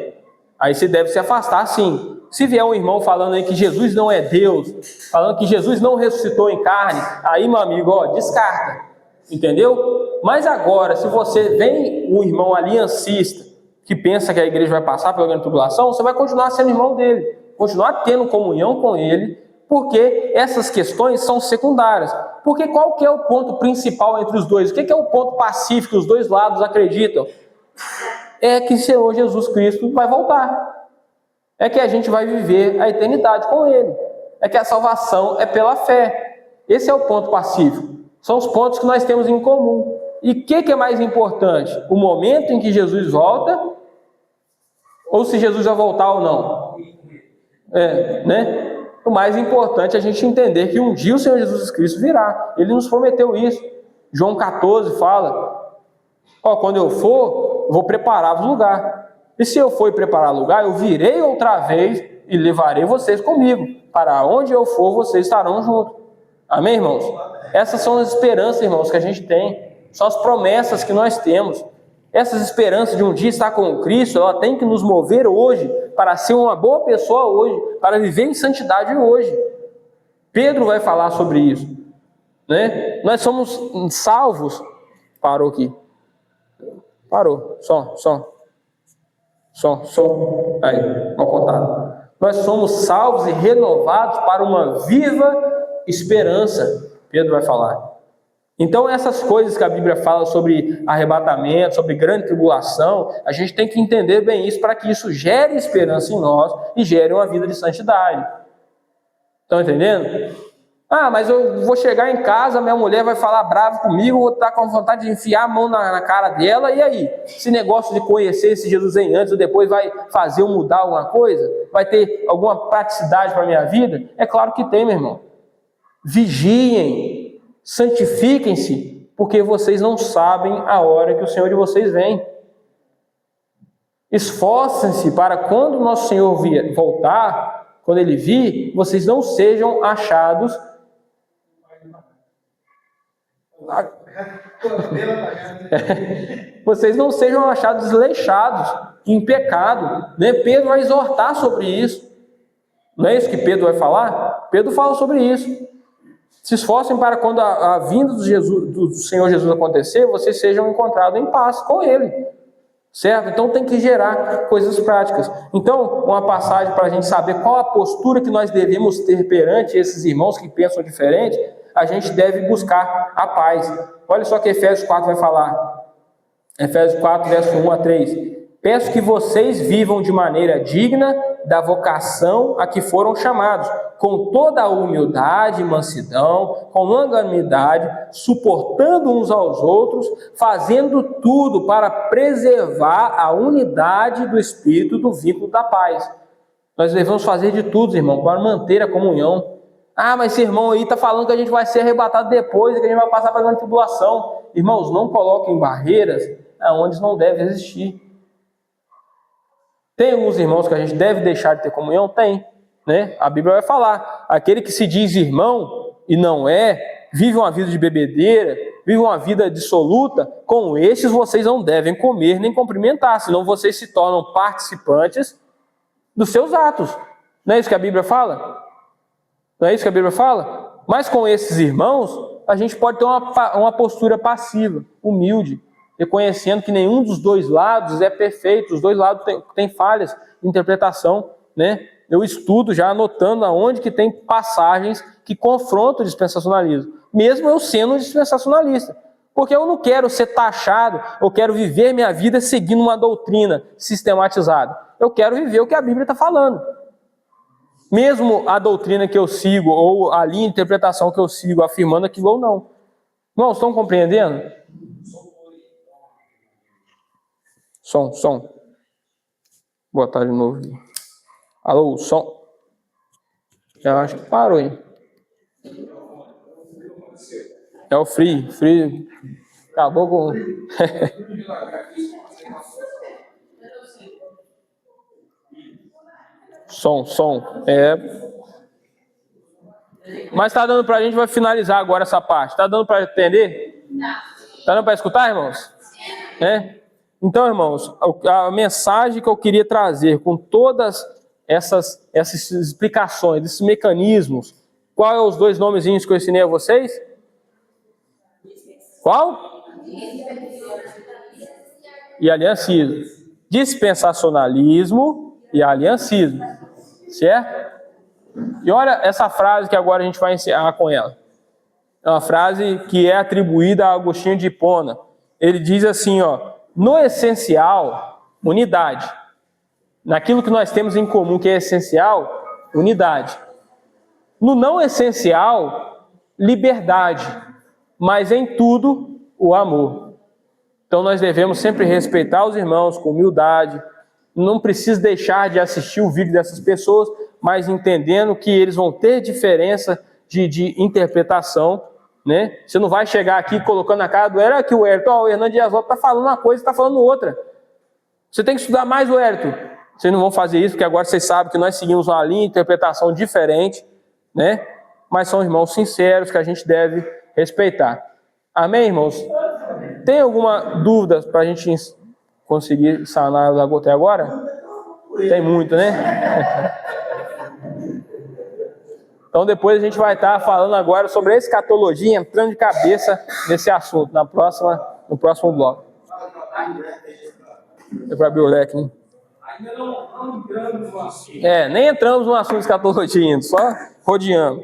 Aí você deve se afastar, sim. Se vier um irmão falando aí que Jesus não é Deus, falando que Jesus não ressuscitou em carne, aí, meu amigo, descarta. Entendeu? Mas agora, se você vem um irmão aliancista, que pensa que a igreja vai passar pela grande tribulação, você vai continuar sendo irmão dele, continuar tendo comunhão com ele, porque essas questões são secundárias. Porque qual que é o ponto principal entre os dois? O que é o ponto pacífico que os dois lados acreditam? É que o Senhor Jesus Cristo vai voltar. É que a gente vai viver a eternidade com Ele. É que a salvação é pela fé. Esse é o ponto pacífico. São os pontos que nós temos em comum. E o que é mais importante? O momento em que Jesus volta? Ou se Jesus vai voltar ou não? Né? O mais importante é a gente entender que um dia o Senhor Jesus Cristo virá. Ele nos prometeu isso. João 14 fala: quando eu for, vou preparar o lugar. E se eu for preparar lugar, eu virei outra vez e levarei vocês comigo. Para onde eu for, vocês estarão juntos. Amém, irmãos? Essas são as esperanças, irmãos, que a gente tem. São as promessas que nós temos. Essas esperanças de um dia estar com Cristo, ela tem que nos mover hoje para ser uma boa pessoa hoje, para viver em santidade hoje. Pedro vai falar sobre isso, né? Nós somos salvos. Parou aqui. Parou. Som. Aí, mal contado. Nós somos salvos e renovados para uma viva esperança. Pedro vai falar. Então essas coisas que a Bíblia fala sobre arrebatamento, sobre grande tribulação, a gente tem que entender bem isso para que isso gere esperança em nós e gere uma vida de santidade. Estão entendendo? Ah, mas eu vou chegar em casa, minha mulher vai falar bravo comigo, vou estar com vontade de enfiar a mão na cara dela, e aí? Esse negócio de conhecer esse Jesus em antes ou depois vai fazer eu mudar alguma coisa? Vai ter alguma praticidade para a minha vida? É claro que tem, meu irmão. Vigiem, santifiquem-se, porque vocês não sabem a hora que o Senhor de vocês vem. Esforcem-se para quando o nosso Senhor voltar, quando Ele vir, vocês não sejam achados vocês não sejam achados desleixados, em pecado, né? Pedro vai exortar sobre isso. Não é isso que Pedro vai falar? Pedro fala sobre isso. Se esforcem para quando a vinda do Senhor Jesus acontecer, vocês sejam encontrados em paz com Ele. Certo? Então tem que gerar coisas práticas. Então, uma passagem para a gente saber qual a postura que nós devemos ter perante esses irmãos que pensam diferente, a gente deve buscar a paz. Olha só que Efésios 4 vai falar. Efésios 4, verso 1 a 3. Peço que vocês vivam de maneira digna da vocação a que foram chamados, com toda a humildade e mansidão, com longanimidade, suportando uns aos outros, fazendo tudo para preservar a unidade do Espírito do vínculo da paz. Nós devemos fazer de tudo, irmão, para manter a comunhão. Ah, mas esse irmão aí está falando que a gente vai ser arrebatado depois, que a gente vai passar por uma tribulação. Irmãos, não coloquem barreiras aonde não deve existir. Tem alguns irmãos que a gente deve deixar de ter comunhão? Tem, né? A Bíblia vai falar, aquele que se diz irmão e não é, vive uma vida de bebedeira, vive uma vida dissoluta, com estes vocês não devem comer nem cumprimentar, senão vocês se tornam participantes dos seus atos. Não é isso que a Bíblia fala? Não é isso que a Bíblia fala? Mas com esses irmãos, a gente pode ter uma postura passiva, humilde, reconhecendo que nenhum dos dois lados é perfeito, os dois lados têm falhas de interpretação, né? Eu estudo já anotando aonde que tem passagens que confrontam o dispensacionalismo, mesmo eu sendo um dispensacionalista, porque eu não quero ser taxado, eu quero viver minha vida seguindo uma doutrina sistematizada, eu quero viver o que a Bíblia está falando. Mesmo a doutrina que eu sigo, ou a linha de interpretação que eu sigo, afirmando aquilo ou não. Irmãos, estão compreendendo? Som. Boa tarde de novo. Alô, som. Eu acho que parou, hein? É o free. Acabou com... Som. Mas tá dando pra gente, vai finalizar agora essa parte. Tá dando para entender? Tá dando para escutar, irmãos? É? Então, irmãos, a mensagem que eu queria trazer com todas essas explicações, esses mecanismos, qual é os dois nomezinhos que eu ensinei a vocês? Qual? E aliancismo. Dispensacionalismo e aliancismo. Certo? E olha essa frase que agora a gente vai encerrar com ela. É uma frase que é atribuída a Agostinho de Hipona. Ele diz assim, ó: no essencial, unidade. Naquilo que nós temos em comum que é essencial, unidade. No não essencial, liberdade. Mas em tudo, o amor. Então nós devemos sempre respeitar os irmãos com humildade. Não precisa deixar de assistir o vídeo dessas pessoas, mas entendendo que eles vão ter diferença de interpretação, né? Você não vai chegar aqui colocando na cara do Hélio, que o Hernando Dias Lopes está falando uma coisa e está falando outra. Você tem que estudar mais o Hélio. Vocês não vão fazer isso, porque agora vocês sabem que nós seguimos uma linha de interpretação diferente, né? Mas são irmãos sinceros que a gente deve respeitar. Amém, irmãos? Tem alguma dúvida para a gente conseguir sanar até agora? Tem muito, né? Então depois a gente vai estar falando agora sobre a escatologia, entrando de cabeça nesse assunto, no próximo bloco. É para abrir o leque, né? Ainda não entramos no assunto. Nem entramos no assunto de escatologia ainda, só rodeando.